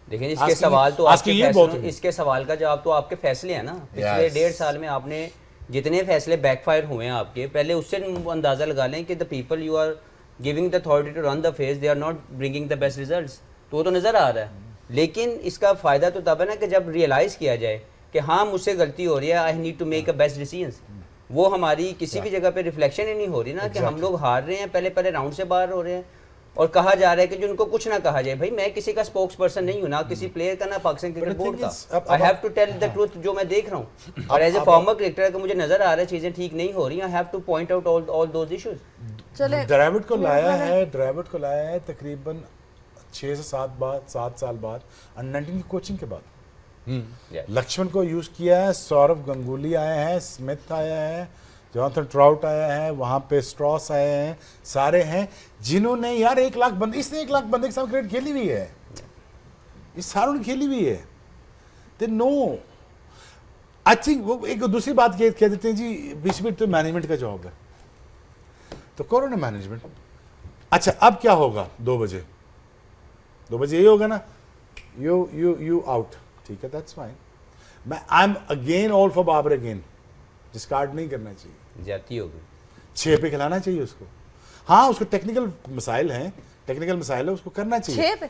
देखिए इसके Asking- सवाल तो asking आपके ये बहुत फैसलों, है। इसके सवाल का जवाब तो आपके फैसले हैं ना। पिछले Yes. 1.5 साल में आपने जितने फैसले बैकफायर हुए हैं आपके, पहले उससे अंदाजा लगा लें कि the people you are giving the authority to run the face, they are not bringing the best results. तो नज़र आ रहा है। लेकिन इसका फ़ायदा तो तब है ना कि जब रियलाइज़ किया जाए कि हाँ मुझसे गलती हो रही है, I need to make a best decisions. वो हमारी किसी भी जगह पे रिफ्लेक्शन ही नहीं हो रही ना कि हम लोग हार रहे हैं, पहले राउंड से बाहर हो रहे हैं और कहा जा रहा है कि जो उनको कुछ ना कहा जाए। भाई मैं किसी का स्पोक्स पर्सन नहीं हूँ, ना किसी प्लेयर का, ना Pakistan cricket the board thing का। is, अब- I have to tell the truth जो मैं देख रहा हूँ। और एज ए फॉर्मर क्रिकेटर अगर मुझे नजर आ रहा है चीजें ठीक नहीं हो रही, आई have two point out all those issues. चले ड्राविड को लाया है तकरीबन 6 से 7 साल बाद, अंडर 19 की कोचिंग के बाद। लक्ष्मण को यूज किया है, सौरभ गंगूली आए हैं, स्मिथ आया है, जॉनथन ट्राउट आया है, वहां पे स्ट्रॉस आए हैं, सारे हैं जिन्होंने यार 1 लाख बंदे, इसने 1 लाख बंदे के साथ क्रिकेट खेली हुई है, इस सारों ने खेली हुई है। दे नो, आई थिंक वो एक दूसरी बात कह देते हैं जी, बीच में तो मैनेजमेंट का जॉब है, तो करो ना मैनेजमेंट। अच्छा अब क्या होगा? 2 बजे यही होगा ना, यू आउट, ठीक है, दैट्स फाइन। मैं I am again all for Babar again, discard नहीं करना चाहिए, ज्यादती होगी। 6 पे खिलाना चाहिए उसको। हाँ उसको टेक्निकल मसाइल है, उसको करना चाहिए। 6 पे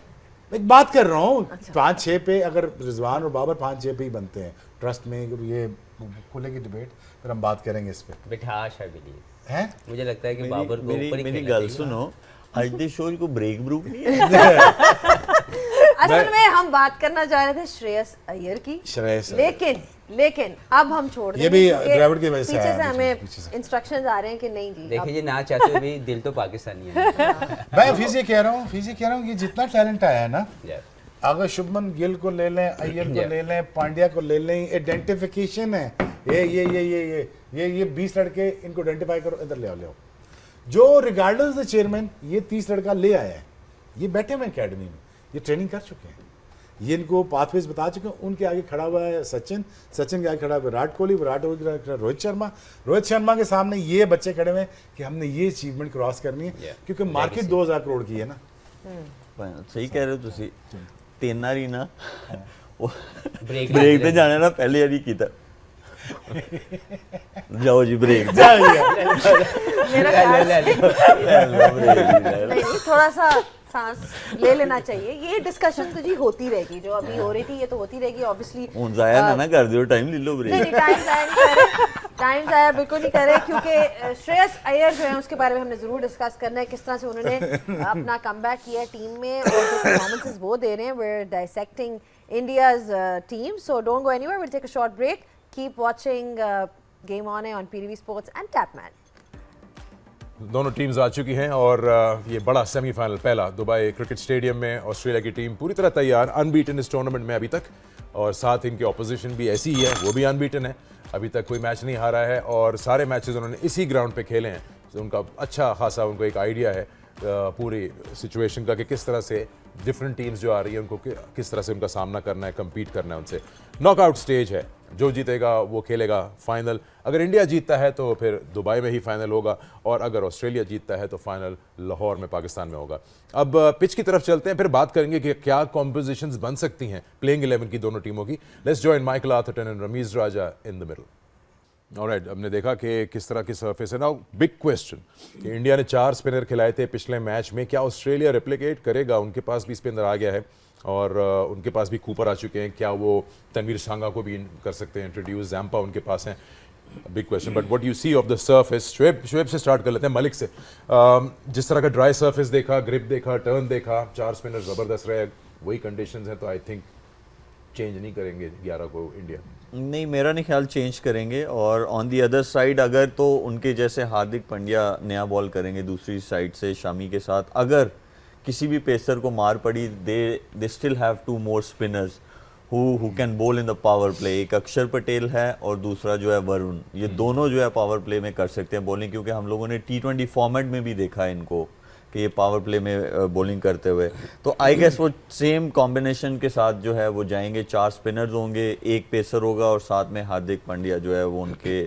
एक बात कर रहा हूँ, 5-6 पे अगर रिजवान और बाबर 5-6 पे ही बनते हैं, ट्रस्ट में ये खुलेगी डिबेट, फिर हम बात करेंगे इस पे, बिठाश है बिलीव। हैं? मुझे लगता है कि बाबर को ऊपर ही मेरी खेलना गल चाहिए। सुनो, आज दे शो को ब्रेक नहीं है। असल में हम बात करना चाह रहे थे श्रेयस अय्यर की, श्रेयस अय्यर। लेकिन अब हम छोड़ देंगे ये भी क्योंकि ड्राविड की वजह से पीछे आया से है, हमें पीछे से। इंस्ट्रक्शंस आ रहे हैं कि नहीं जी देखिए जी, ना चाहते हुए भी दिल तो पाकिस्तानी है। मैं फिर से कह रहा हूँ कि जितना टैलेंट आया है ना, Yeah. अगर शुभमन गिल को ले लें, अय्यर को ले लें, पांड्या को ले लें, आइडेंटिफिकेशन है, ये 20 लड़के, इनको आइडेंटिफाई करो, इधर ले आओ। जो रिगार्डलेस द चेयरमैन ये 30 लड़का ले आया है, ये बैठे हुए एकेडमी में, ये ट्रेनिंग कर चुके हैं, ये इनको पाथवेज बता चुके हैं। उनके आगे खड़ा हुआ है सचिन के आगे खड़ा हुआ विराट कोहली रोहित शर्मा के सामने ये बच्चे खड़े हुए हैं कि हमने ये अचीवमेंट क्रॉस करनी है, क्योंकि मार्केट 2000 करोड़ की है ना। सही कह रहे हो तुसी, 3 वारी ना ब्रेक ब्रेक ते जाने ना पहले यारी कीता। जाओ जी ब्रेक। मेरा ख्याल नहीं, थोड़ा सा सांस ले लेना चाहिए। ये डिस्कशन तो जी होती रहेगी, जो अभी हो रही थी ये तो होती रहेगी ऑब्वियसली। हुन जाया ना कर दियो, टाइम ले लो नहीं ब्रेक। टाइम ज़ाया बिल्कुल नहीं करे, क्योंकि श्रेयस अय्यर जो है उसके बारे में हमने ज़रूर डिस्कस करना है, किस तरह से उन्होंने अपना कमबैक किया है टीम में और जो परफॉर्मेंसेस वो दे रहे हैं। We are dissecting India's team, so don't go anywhere, will take a short break, keep watching game on on PTV sports and Tapmad. दोनों टीम्स आ चुकी हैं और ये बड़ा सेमीफाइनल पहला दुबई क्रिकेट स्टेडियम में। ऑस्ट्रेलिया की टीम पूरी तरह तैयार, अनबीटन इस टूर्नामेंट में अभी तक, और साथ इनकी ऑपोजिशन भी ऐसी ही है, वो भी अनबीटन है, अभी तक कोई मैच नहीं हारा है और सारे मैचेस उन्होंने इसी ग्राउंड पे खेले हैं। तो उनका अच्छा खासा उनको एक आइडिया है पूरी सिचुएशन का कि किस तरह से डिफरेंट टीम्स जो आ रही है उनको किस तरह से उनका सामना करना है, compete करना है उनसे। नॉकआउट स्टेज है, जो जीतेगा वो खेलेगा फाइनल। अगर इंडिया जीतता है तो फिर दुबई में ही फाइनल होगा, और अगर ऑस्ट्रेलिया जीतता है तो फाइनल लाहौर में पाकिस्तान में होगा। अब पिच की तरफ चलते हैं, फिर बात करेंगे कि क्या कॉम्पोजिशंस बन सकती हैं प्लेइंग 11 की दोनों टीमों की। Let's join Michael Atherton and Rameez Raja in the middle. Alright, हमने देखा कि किस तरह की सरफेस है। नाउ बिग क्वेश्चन कि इंडिया ने 4 स्पिनर खिलाए थे पिछले मैच में, क्या ऑस्ट्रेलिया रेप्लिकेट करेगा? उनके पास भी स्पिनर आ गया है और उनके पास भी कूपर आ चुके हैं, क्या वो तनवीर सांगा को भी कर सकते हैं इंट्रोड्यूस? जैम्पा उनके पास हैं। Big question, but what you see of the surface? Shoaib से स्टार्ट कर लेते हैं, मलिक से। जिस तरह का ड्राई सरफेस देखा, ग्रिप देखा, टर्न देखा, 4 स्पिनर ज़बरदस्त रहे, वही कंडीशंस हैं, तो आई थिंक चेंज नहीं करेंगे 11 को इंडिया। नहीं, मेरा नहीं ख्याल चेंज करेंगे। और ऑन दी अदर साइड अगर तो उनके जैसे हार्दिक पांड्या नया बॉल करेंगे दूसरी साइड से शामी के साथ, अगर किसी भी पेसर को मार पड़ी, they still have 2 more spinners who can बोल इन द पावर प्ले। एक अक्षर पटेल है और दूसरा जो है वरुण, ये दोनों जो है पावर प्ले में कर सकते हैं बॉलिंग, क्योंकि हम लोगों ने T20 फॉर्मेट में भी देखा है इनको कि ये पावर प्ले में बॉलिंग करते हुए। तो आई गेस वो सेम कॉम्बिनेशन के साथ जो है वो जाएंगे। 4 स्पिनर्स होंगे, एक पेसर होगा और साथ में हार्दिक पांड्या जो है वो उनके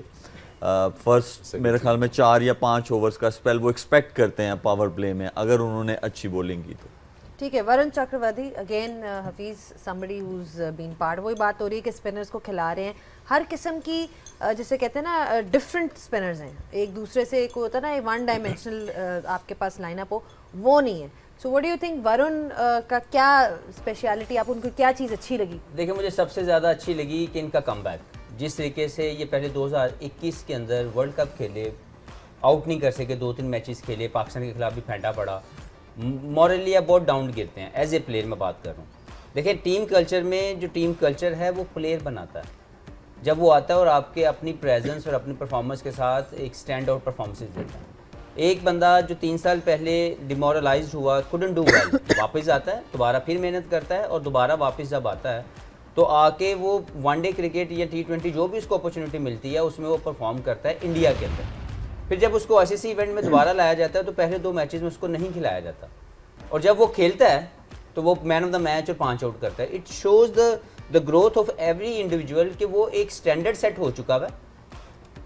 फर्स्ट मेरे ख्याल में 4 या 5 ओवर्स का स्पेल वो एक्सपेक्ट करते हैं पावर प्ले में, अगर उन्होंने अच्छी बॉलिंग की तो। ठीक है, Varun Chakravarthy again Hafeez somebody who's been part. वही बात हो रही है कि स्पिनर्स को खिला रहे हैं, हर किस्म की जिसे कहते हैं ना डिफरेंट स्पिनर्स हैं, एक दूसरे से एक होता है ना वन डायमेंशनल आपके पास लाइनअप हो, वो नहीं है। So what do you think Varun का क्या स्पेशलिटी, आप उनको क्या चीज़ अच्छी लगी? देखिए, मुझे सबसे ज़्यादा अच्छी लगी कि इनका कमबैक, जिस तरीके से ये पहले 2021 के अंदर वर्ल्ड कप खेले, आउट नहीं कर सके, 2-3 मैचेस खेले, पाकिस्तान के खिलाफ भी फेंटा पड़ा, मॉरली या बहुत डाउन गिरते हैं। एज ए प्लेयर मैं बात कर रहा हूँ। देखिए, टीम कल्चर में जो टीम कल्चर है वो प्लेयर बनाता है। जब वो आता है और आपके अपनी प्रेजेंस और अपनी परफॉर्मेंस के साथ एक स्टैंड आउट परफॉर्मेंसेस देता है। एक बंदा जो 3 साल पहले डिमोरलाइज्ड हुआ, कुडंट डू वेल, वापस आता है, दोबारा फिर मेहनत करता है और दोबारा वापस जब आता है तो आके वो वनडे क्रिकेट या T20 जो भी उसको अपॉर्चुनिटी मिलती है उसमें वो परफॉर्म करता है इंडिया के अंदर। फिर जब उसको ICC इवेंट में दोबारा लाया जाता है तो पहले 2 मैचेस में उसको नहीं खिलाया जाता, और जब वो खेलता है तो वो मैन ऑफ द मैच और 5 आउट करता है। It shows the growth of every individual कि वो एक स्टैंडर्ड सेट हो चुका है।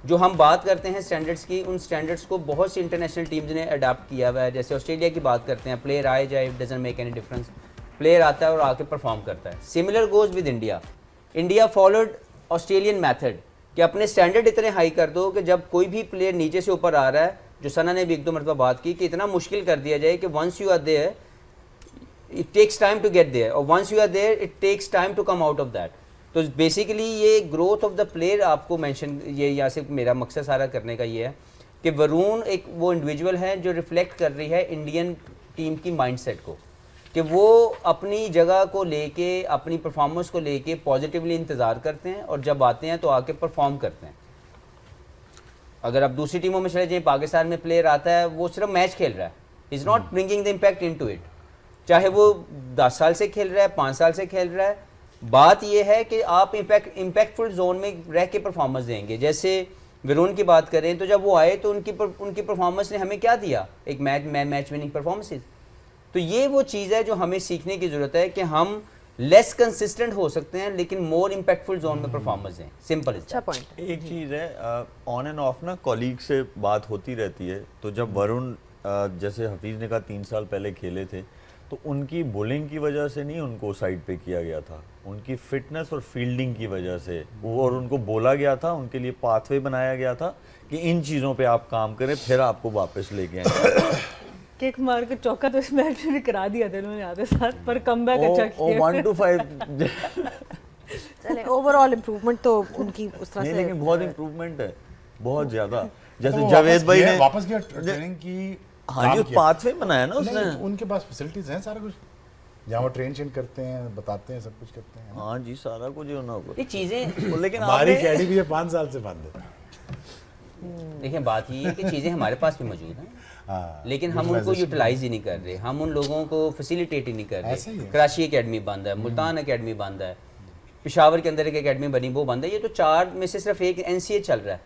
जो हम बात करते हैं स्टैंडर्ड्स की, उन स्टैंडर्ड्स को बहुत सी इंटरनेशनल टीम्स ने अडाप्ट किया हुआ है। जैसे ऑस्ट्रेलिया की बात करते हैं, प्लेयर आए जाए doesn't make any difference, player आता है और आके परफॉर्म करता है। Similar goes with India. India followed Australian method कि अपने स्टैंडर्ड इतने हाई कर दो कि जब कोई भी प्लेयर नीचे से ऊपर आ रहा है, जो सना ने भी 1-2 मरतबा बात की कि इतना मुश्किल कर दिया जाए कि once you are there it takes time to get there, और once you are there it takes time to come out of that. तो बेसिकली ये ग्रोथ ऑफ द प्लेयर आपको मेंशन, ये यहाँ से मेरा मकसद सारा करने का ये है कि वरुण एक वो इंडिविजुअल है जो रिफ्लेक्ट कर रही है इंडियन टीम की माइंडसेट को, कि वो अपनी जगह को लेके, अपनी परफॉर्मेंस को लेके पॉजिटिवली इंतज़ार करते हैं और जब आते हैं तो आके परफॉर्म करते हैं। अगर आप दूसरी टीमों में चले जाएं, पाकिस्तान में प्लेयर आता है वो सिर्फ मैच खेल रहा है, is not bringing the impact into it, चाहे वो 10 साल से खेल रहा है, 5 साल से खेल रहा है। बात यह है कि आप इम्पैक्टफुल जोन में रह के परफॉर्मेंस देंगे। जैसे वरुण की बात करें तो जब वो आए तो उनकी परफॉर्मेंस ने हमें क्या दिया, एक मैच विनिंग परफॉर्मेंसेस। तो ये वो चीज़ है जो हमें सीखने की ज़रूरत है कि हम लेस कंसिस्टेंट हो सकते हैं लेकिन मोर इम्पैक्टफुल जोन में परफॉर्मेंस दें। सिंपल। अच्छा पॉइंट। एक चीज़ है, ऑन एंड ऑफ ना कॉलीग से बात होती रहती है। तो जब वरुण जैसे हफीज़ ने कहा 3 साल पहले खेले थे, तो उनकी बॉलिंग की वजह से नहीं उनको साइड पे किया गया था, उनकी फिटनेस और फील्डिंग की वजह से वो, और उनको बोला गया था, उनके लिए पाथवे बनाया गया था कि इन चीज़ों पे आप काम करें फिर आपको वापस लेके आएंगे। किक मार के चौका तो इस मैच में भी करा दिया था इन्होंने आधे साथ, पर कमबैक अच्छा किया। 1-5 चले, ओवरऑल इंप्रूवमेंट तो उनकी उस तरह नहीं, से लेकिन बहुत इम्प्रूवमेंट है, बहुत ज़्यादा। जैसे वो जावेद भाई ने वापस किया ट्रेनिंग की, हाँ जी, पाथवे बनाया ना उसने। उनके पास फैसिलिटीज हैं सारा कुछ, जहाँ वो ट्रेन करते हैं, बताते हैं, सब कुछ करते हैं। हाँ जी, सारा कुछ ही होना होगा। ये चीज़ें लेकिन हमारी कैडी भी 5 साल से बंद है। देखिए, बात ये है कि चीज़ें हमारे पास भी मौजूद हैं, लेकिन हम उनको यूटिलाइज ही नहीं कर रहे, हम उन लोगों को फैसिलिटेट ही नहीं कर रहे। कराची एकेडमी बंद है, मुल्तान एकेडमी बंद है, पेशावर के अंदर एक एकेडमी बनी वो बंद है। ये तो 4 में से सिर्फ एक NCA चल रहा है,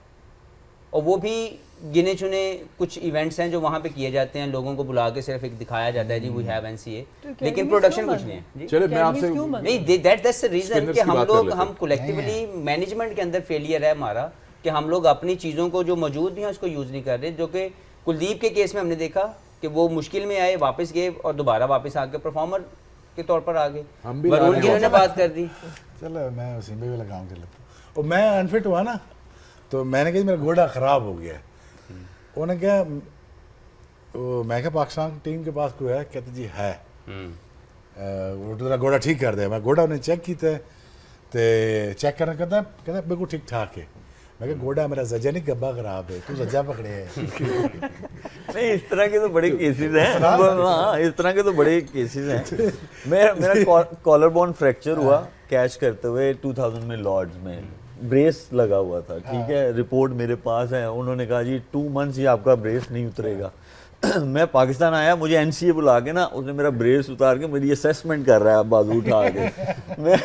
और वो भी गिने चुने कुछ इवेंट्स हैं जो वहाँ पे किए जाते हैं, लोगों को बुला के सिर्फ एक दिखाया जाता है जी वी हैव एनसीए, लेकिन प्रोडक्शन कुछ नहीं है जी। चले मैं आपसे नहीं, दैट्स द रीजन Spinners कि की हम बात कर लोग लेते हम कलेक्टिवली मैनेजमेंट के अंदर फेलियर है हमारा कि हम लोग अपनी चीज़ों को जो मौजूद भी हैं उसको यूज़ नहीं कर रहे, जो कि कुलदीप के केस में हमने देखा कि वो मुश्किल में आए, वापस गए और दोबारा वापस आके परफॉर्मर के तौर पर आ गए, हम भी वरुण जी ने बात कर दी। चलो मैं उसी में भी लगाम कर लेता हूँ। और मैं अनफिट हुआ ना, तो मैंने कहा मेरा घोड़ा ख़राब हो गया है। उन्होंने कहा मैं क्या पाकिस्तान की टीम के पास कोई है? कहते जी है, वो तो तेरा घोड़ा ठीक कर दे। मैं घोड़ा उन्हें चेक किया तो चेक करना कहता बिल्कुल ठीक ठाक है। मैं कहा घोड़ा मेरा जजा नहीं गब्बा खराब है, तू जजा पकड़े है। नहीं, इस तरह के तो बड़े केसेस हैं। हाँ, इस तरह के तो बड़े केसेस हैं। मेरा कॉलर बोन फ्रैक्चर हुआ कैच करते हुए 2000 में लॉर्ड्स में, ब्रेस लगा हुआ था, ठीक है, रिपोर्ट मेरे पास है। उन्होंने कहा जी 2 मंथ्स ही आपका ब्रेस नहीं उतरेगा। मैं पाकिस्तान आया, मुझे एनसीए बुला के ना, उसने मेरा ब्रेस उतार के मेरी असेसमेंट कर रहा है बाजू उठा के। मैं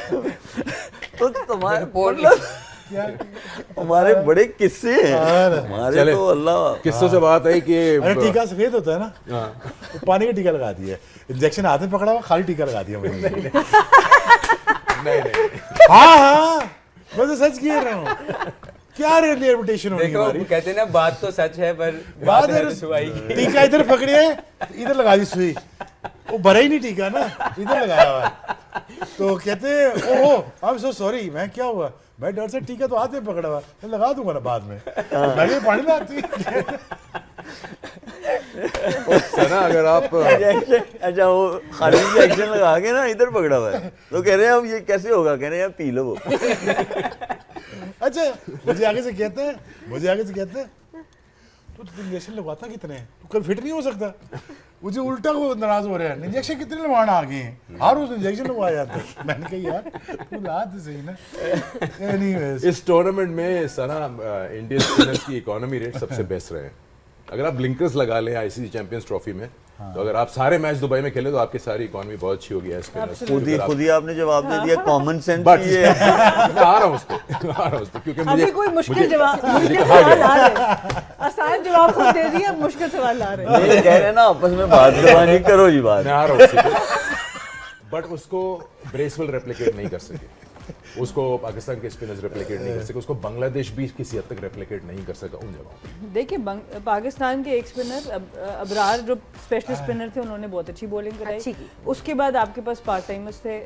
तो तुम्हारे मतलब हमारे बड़े किस्से हैं हमारे, चले। तो अल्लाह। किस्सों से बात है कि अरे टीका सफेद होता है ना, तो पानी का टीका लगा दिया, इंजेक्शन हाथ में पकड़ा हुआ, खाली टीका लगा दिया मैंने। नहीं हाँ मैं तो सच कह रहा हूँ। क्या रेपुटेशन होगी देखो हमारी। कहते हैं ना बात तो सच है पर बात है है तो सुवाई। टीका इधर पकड़े है, इधर लगा दी सुई, वो भरा ही नहीं टीका ना, इधर लगाया हुआ है। तो कहते ओहो आई एम सो सॉरी। मैं क्या हुआ? मैं डर से टीका तो हाथ में पकड़ा हुआ, मैं लगा दूंगा ना बाद में। मैं पानी लाती। सना अगर आप अच्छा, वो खाली इंजेक्शन लगा के ना इधर पकड़ा हुआ है, तो कह रहे हैं अब ये कैसे होगा? कह रहे हैं यार पी लो वो। अच्छा मुझे आगे से कहते हैं तो इंजेक्शन लगवाता कितने हैं? तू कल फिट नहीं हो सकता। मुझे उल्टा वो नाराज हो रहा है, इंजेक्शन कितने लगवाना आ गए हैं, हर रोज इंजेक्शन लगवाया जाता है। मैंने कहा यार तू ला तो सही ना। एनीवेज इस टूर्नामेंट में सना इंडियन स्पिनर्स की इकोनॉमी रेट सबसे बेस्ट रहे हैं। अगर आप ब्लिंकर्स लगा लें आईसीसी चैंपियंस ट्रॉफी में, तो अगर आप सारे मैच दुबई में खेले तो आपकी सारी इकोनॉमी बहुत अच्छी होगी स्पिनर्स। खुद ही आपने जवाब दे दिया, कॉमन सेंस बट ये है। मैं आ रहा हूँ उस पे क्योंकि मुझे अभी कोई मुश्किल जवाब मुझे मुश्किल कहा सवाल गया। ला रहे हैं। आसान जवाब खुद दे दिया, मुश्किल सवाल ला रहे हैं। ये कह रहे हैं ना आपस में बात करवानी, करो जी बात। मैं आ रहा हूँ उसी पे। बट उसको ब्रेसवेल रेप्लिकेट नहीं कर सके, उसको पाकिस्तान के स्पिनर्स रेप्लिकेट नहीं कर सके, उसको बांग्लादेश भी किसी हद तक रेप्लिकेट नहीं कर सका उन जगहों। देखिए पाकिस्तान के एक स्पिनर अबरार जो स्पेशल स्पिनर थे, उन्होंने बहुत अच्छी बॉलिंग कराई। अच्छी की। उसके बाद आपके पास पार्ट टाइमर्स थे।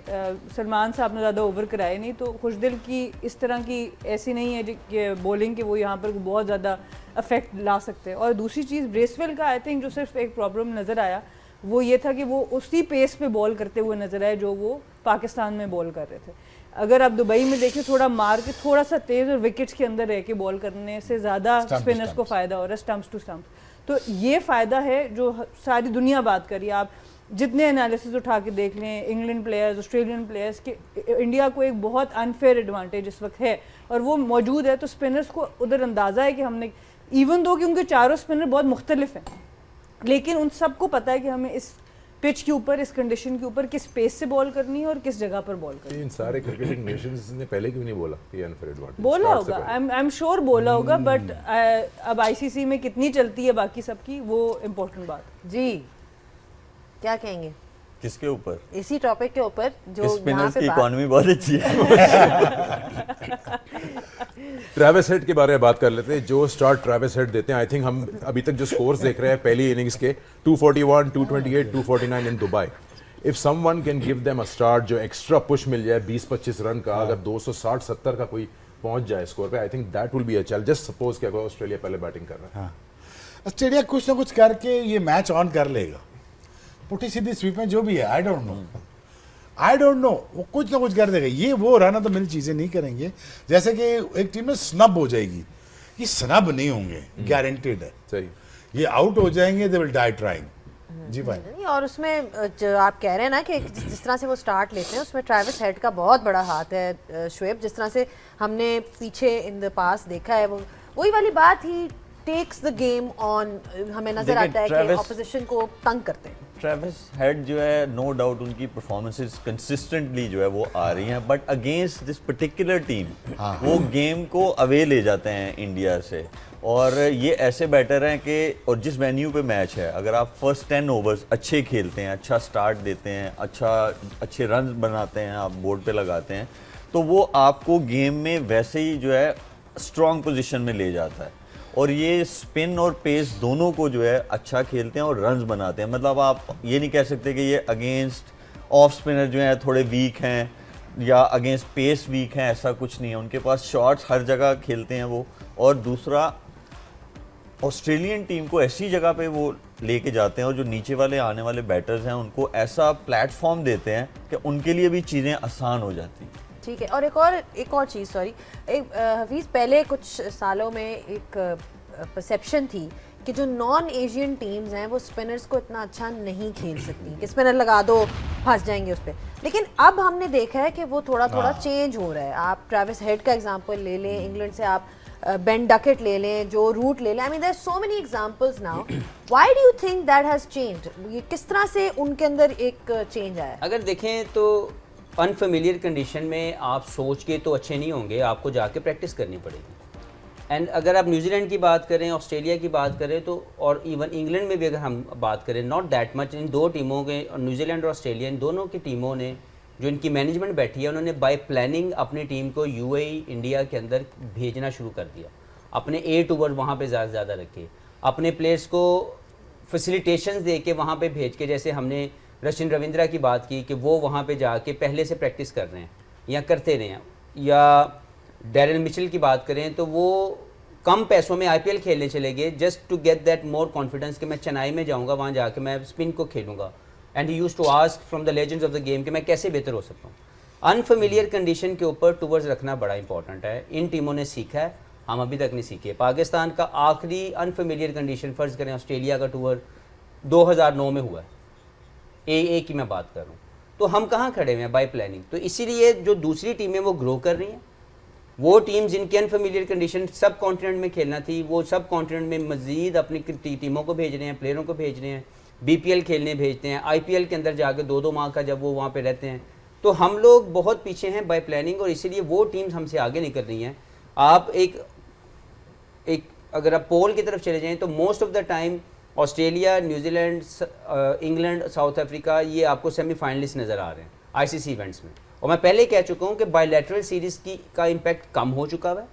सलमान साहब ने ज़्यादा ओवर कराए नहीं, तो खुशदिल की इस तरह की ऐसी नहीं है कि बॉलिंग के वो यहाँ पर बहुत ज़्यादा अफेक्ट ला सकते हैं। और दूसरी चीज़ ब्रेसवेल का आई थिंक जो सिर्फ एक प्रॉब्लम नज़र आया वो ये था कि वो उसी पेस पे बॉल करते हुए नजर आए जो वो पाकिस्तान में बॉल कर रहे थे। अगर आप दुबई में देखें, थोड़ा मार के थोड़ा सा तेज और विकेट्स के अंदर रह के बॉल करने से ज़्यादा स्पिनर्स को फ़ायदा हो रहा है, स्टम्प्स टू स्टम्प्स। तो ये फ़ायदा है जो सारी दुनिया बात करी। आप जितने एनालिसिस उठा के देख लें, इंग्लैंड प्लेयर्स, ऑस्ट्रेलियन प्लेयर्स के, इंडिया को एक बहुत अनफेयर एडवांटेज इस वक्त है और वो मौजूद है। तो स्पिनर्स को उधर अंदाज़ा है कि हमने, इवन दो कि उनके चारों स्पिनर बहुत मुख्तलिफ हैं, लेकिन उन सबको पता है कि हमें इस पिच के ऊपर, इस कंडीशन के ऊपर किस पेस से बॉल करनी है और किस जगह पर बॉल करनी है। इन सारे क्रिकेटिंग नेशंस ने पहले क्यों नहीं बोला ये अनफेयर एडवांटेज? बोला होगा, आई एम श्योर बोला होगा, बट अब आईसीसी में कितनी चलती है बाकी सबकी, वो इम्पोर्टेंट बात। जी क्या कहेंगे किसके ऊपर? इसी टॉपिक के ऊपर जो यहाँ स्पिनर्स पे की बात- इकोनॉमी बहुत अच्छी है। ट्रेविस हेड के बारे में बात कर लेते हैं। जो स्टार्ट ट्रेविस हेड देते हैं, आई थिंक हम अभी तक जो स्कोर्स देख रहे हैं पहली इनिंग्स के 241, 228, 249 in Dubai, if someone can give them a start, जो एक्स्ट्रा पुश मिल जाए 20-25 रन का, अगर 260-70 का कोई पहुंच जाए स्कोर पे, I think that will be a challenge. Just suppose कि अगर ऑस्ट्रेलिया पहले बैटिंग कर रहा है, ऑस्ट्रेलिया कुछ ना कुछ करके ये मैच ऑन कर लेगा, पुठी सीधी स्वीप में जो भी है, आई डोंट नो वो कुछ ना कुछ कर देगा। ये वो रन तो मेरी चीज़ें नहीं करेंगे, जैसे कि एक टीम में स्नब हो जाएगी, ये स्नब नहीं होंगे, गारंटेड है। सही। ये आउट हो जाएंगे, दे विल डाई ट्राइंग। जी भाई। नहीं, और उसमें जो आप कह रहे हैं ना कि जिस तरह से वो स्टार्ट लेते हैं, उसमें ट्रेविस हेड का बहुत बड़ा हाथ है शुएब। जिस तरह से हमने पीछे इन द पास देखा है, वो वही वाली बात ही टेक्स द गेम ऑन, हमें नजर देखिए, आता है कि ट्रेविस- ऑपोजिशन को तंग करते हैं। ट्रेविस हेड जो है, नो डाउट उनकी परफॉर्मेंसेस कंसिस्टेंटली जो है वो आ रही हैं, but against this particular team वो गेम को अवे ले जाते हैं इंडिया से। और ये ऐसे बैटर हैं कि, और जिस वेन्यू पे मैच है, अगर आप फर्स्ट 10 ओवर्स अच्छे खेलते हैं, अच्छा स्टार्ट देते हैं, अच्छे रन बनाते हैं, आप बोर्ड पे लगाते हैं, तो वो आपको गेम में वैसे ही जो है स्ट्रॉन्ग पोजीशन में ले जाता है। और ये स्पिन और पेस दोनों को जो है अच्छा खेलते हैं और रन्स बनाते हैं। मतलब आप ये नहीं कह सकते कि ये अगेंस्ट ऑफ स्पिनर जो हैं थोड़े वीक हैं या अगेंस्ट पेस वीक हैं, ऐसा कुछ नहीं है। उनके पास शॉट्स हर जगह खेलते हैं वो। और दूसरा, ऑस्ट्रेलियन टीम को ऐसी जगह पे वो लेके जाते हैं और जो नीचे वाले आने वाले बैटर्स हैं उनको ऐसा प्लेटफॉर्म देते हैं कि उनके लिए भी चीज़ें आसान हो जाती हैं। ठीक है। और एक और चीज़, सॉरी, हफीज़, पहले कुछ सालों में एक परसेप्शन थी कि जो नॉन एशियन टीम्स हैं वो स्पिनर्स को इतना अच्छा नहीं खेल सकती, कि स्पिनर लगा दो फंस जाएंगे उस पर। लेकिन अब हमने देखा है कि वो थोड़ा थोड़ा चेंज हो रहा है। आप ट्रेविस हेड का एग्जांपल ले लें, इंग्लैंड से आप बेन डकेट ले लें, जो रूट ले लें, I mean there so many examples now. Why do you think that has changed? ये किस तरह से उनके अंदर एक चेंज आया? अगर देखें तो अनफेमिलियर कंडीशन में आप सोच के तो अच्छे नहीं होंगे, आपको जाके प्रैक्टिस करनी पड़ेगी। एंड अगर आप न्यूजीलैंड की बात करें, ऑस्ट्रेलिया की बात करें, तो और इवन इंग्लैंड में भी अगर हम बात करें, नॉट दैट मच, इन दो टीमों के, न्यूजीलैंड और ऑस्ट्रेलिया, इन दोनों की टीमों ने, जो इनकी मैनेजमेंट बैठी है, उन्होंने बाय प्लानिंग अपनी टीम को यूएई इंडिया के अंदर भेजना शुरू कर दिया। अपने 8 ओवर वहाँ पे ज़्यादा से ज़्यादा रखे, अपने प्लेयर्स को फैसिलिटेशंस दे के वहाँ पे भेज के, जैसे हमने रशिन रविंद्रा की बात की कि वो वहाँ पे जाके पहले से प्रैक्टिस कर रहे हैं या करते रहे हैं, या डैरिल मिचेल की बात करें तो वो कम पैसों में आईपीएल खेलने चले गए just to get that more confidence कि मैं चेन्नई में जाऊँगा, वहाँ जाके मैं स्पिन को खेलूँगा। And he used to ask from the legends of the game कि मैं कैसे बेहतर हो सकता हूँ। अनफेमिलियर कंडीशन के ऊपर टूवर्ड्स रखना बड़ा इंपॉर्टेंट है। इन टीमों ने सीखा है, हम अभी तक नहीं सीखे। पाकिस्तान का आखिरी अनफेमिलियर कंडीशन, फ़र्ज़ करें ऑस्ट्रेलिया का टूर 2009 में हुआ है, ए की मैं बात कर रहा हूँ, तो हम कहाँ खड़े हुए हैं बाय प्लानिंग। तो इसीलिए जो दूसरी टीमें वो ग्रो कर रही हैं, वो टीम जिनकी अनफेमिलियर कंडीशन सब कॉन्टिनेंट में खेलना थी, वो सब कॉन्टिनेंट में मज़ीद अपनी टीमों को भेज रहे हैं, प्लेयरों को भेज रहे हैं, बीपीएल खेलने भेजते हैं, आईपीएल के अंदर जाके 2-2 माह का जब वो वहाँ पे रहते हैं। तो हम लोग बहुत पीछे हैं बाय प्लानिंग, और इसीलिए वो टीम्स हमसे आगे निकल रही हैं। आप एक अगर आप पोल की तरफ चले जाएँ तो most of the time Australia, New Zealand, England, south Africa, ये आपको सेमीफाइनलिस्ट नज़र आ रहे हैं आईसीसी इवेंट्स में। और मैं पहले कह चुका हूँ कि बायलैटरल सीरीज़ का इम्पैक्ट कम हो चुका है।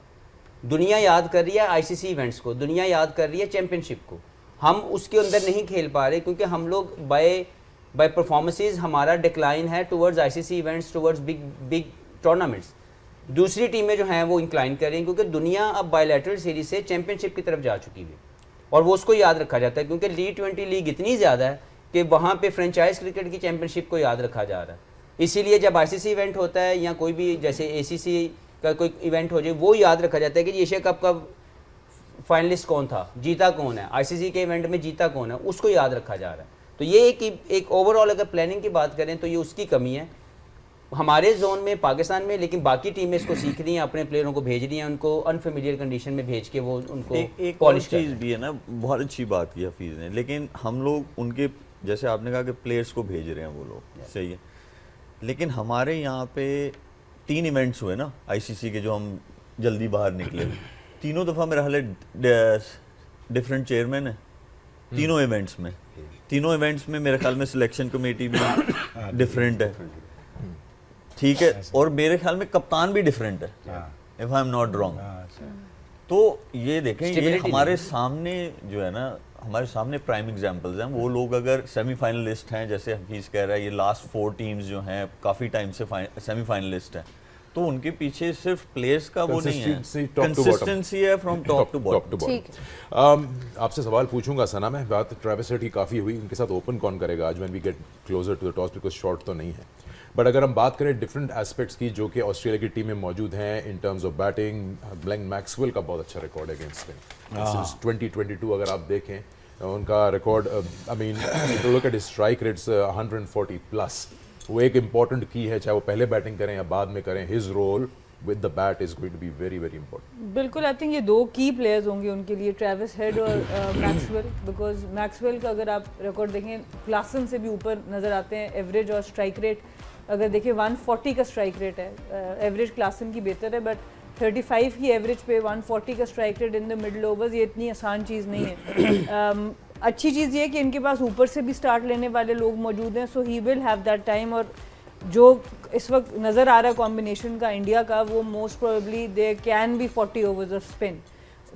दुनिया याद कर रही है आईसीसी इवेंट्स को, दुनिया याद कर रही है चैम्पियनशिप को। हम उसके अंदर नहीं खेल पा रहे क्योंकि हम लोग बाय परफॉर्मेंसेस हमारा डिक्लाइन है towards ICC events, towards big tournaments. दूसरी टीमें जो हैं वो इंक्लाइन कर रही हैं क्योंकि दुनिया अब बायलैटरल सीरीज़ से चैम्पियनशिप की तरफ जा चुकी है, और वो उसको याद रखा जाता है क्योंकि T20 लीग इतनी ज़्यादा है कि वहाँ पे फ्रेंचाइज क्रिकेट की चैम्पियनशिप को याद रखा जा रहा है। इसीलिए जब आईसीसी इवेंट होता है या कोई भी जैसे एसीसी का कोई इवेंट हो जाए, वो याद रखा जाता है कि एशिया कप का फाइनलिस्ट कौन था, जीता कौन है, आईसीसी के इवेंट में जीता कौन है, उसको याद रखा जा रहा है। तो ये एक ओवरऑल अगर प्लानिंग की बात करें तो ये उसकी कमी है हमारे जोन में, पाकिस्तान में। लेकिन बाकी टीमें इसको सीख रही हैं, अपने प्लेयरों को भेज रही हैं, उनको अनफेमिलियर कंडीशन में भेज के वो उनको एक और पॉलिश कर चीज़ भी है ना, बहुत अच्छी बात की हफीज़ ने, लेकिन हम लोग उनके, जैसे आपने कहा कि प्लेयर्स को भेज रहे हैं वो लोग, सही है, लेकिन हमारे यहाँ पे 3 इवेंट्स हुए ना आईसीसी के जो हम जल्दी बाहर निकले, तीनों दफ़ा मेरा हाल डिफरेंट चेयरमैन है तीनों इवेंट्स में। तीनों इवेंट्स में मेरे ख्याल में सिलेक्शन कमेटी भी डिफरेंट है, ठीक है, और मेरे ख्याल में कप्तान भी डिफरेंट है, if I am not wrong. तो ये देखें, ये हमारे सामने जो है ना, हमारे सामने प्राइम एग्जांपल्स हैं। वो लोग अगर सेमीफाइनलिस्ट हैं, जैसे हफीज़ कह रहा है, ये लास्ट 4 टीम्स जो हैं काफ़ी टाइम से सेमीफाइनलिस्ट हैं, तो उनके पीछे सिर्फ प्लेयर्स का वो नहीं है, कंसिस्टेंसी है फ्रॉम टॉप टू बॉटम। आपसे सवाल पूछूंगा सना, मैं बात ट्रेविस हेड की काफ़ी हुई, उनके साथ ओपन कौन करेगा आज when we get closer to the toss, because shot तो नहीं है। बट अगर हम बात करें डिफरेंट एस्पेक्ट्स की जो कि ऑस्ट्रेलिया की टीम में मौजूद हैं, in terms of batting, Glenn Maxwell का बहुत अच्छा रिकॉर्ड है अगेंस्ट स्पिन सिंस 2022 अगर आप देखें उनका record, I mean look at his strike rates 140 plus. वो एक इम्पॉर्टेंट की है, चाहे वो पहले बैटिंग करें या बाद में करें, his role with the bat is going to be very, very important. बिल्कुल आई थिंक ये दो की प्लेयर्स होंगे उनके लिए, ट्रेविस हेड और मैक्सवेल, बिकॉज मैक्सवेल का अगर आप रिकॉर्ड देखें क्लासन से भी ऊपर नज़र आते हैं एवरेज और स्ट्राइक रेट। अगर देखें 140 का स्ट्राइक रेट है, एवरेज क्लासन की बेहतर है, बट 35 की एवरेज पे 140 का strike rate in the middle overs, ये इतनी आसान चीज़ नहीं है। अच्छी चीज़ ये है कि इनके पास ऊपर से भी स्टार्ट लेने वाले लोग मौजूद हैं, so he will have that time. और जो इस वक्त नज़र आ रहा है कॉम्बिनेशन का इंडिया का, वो most probably they can be 40 overs off spin.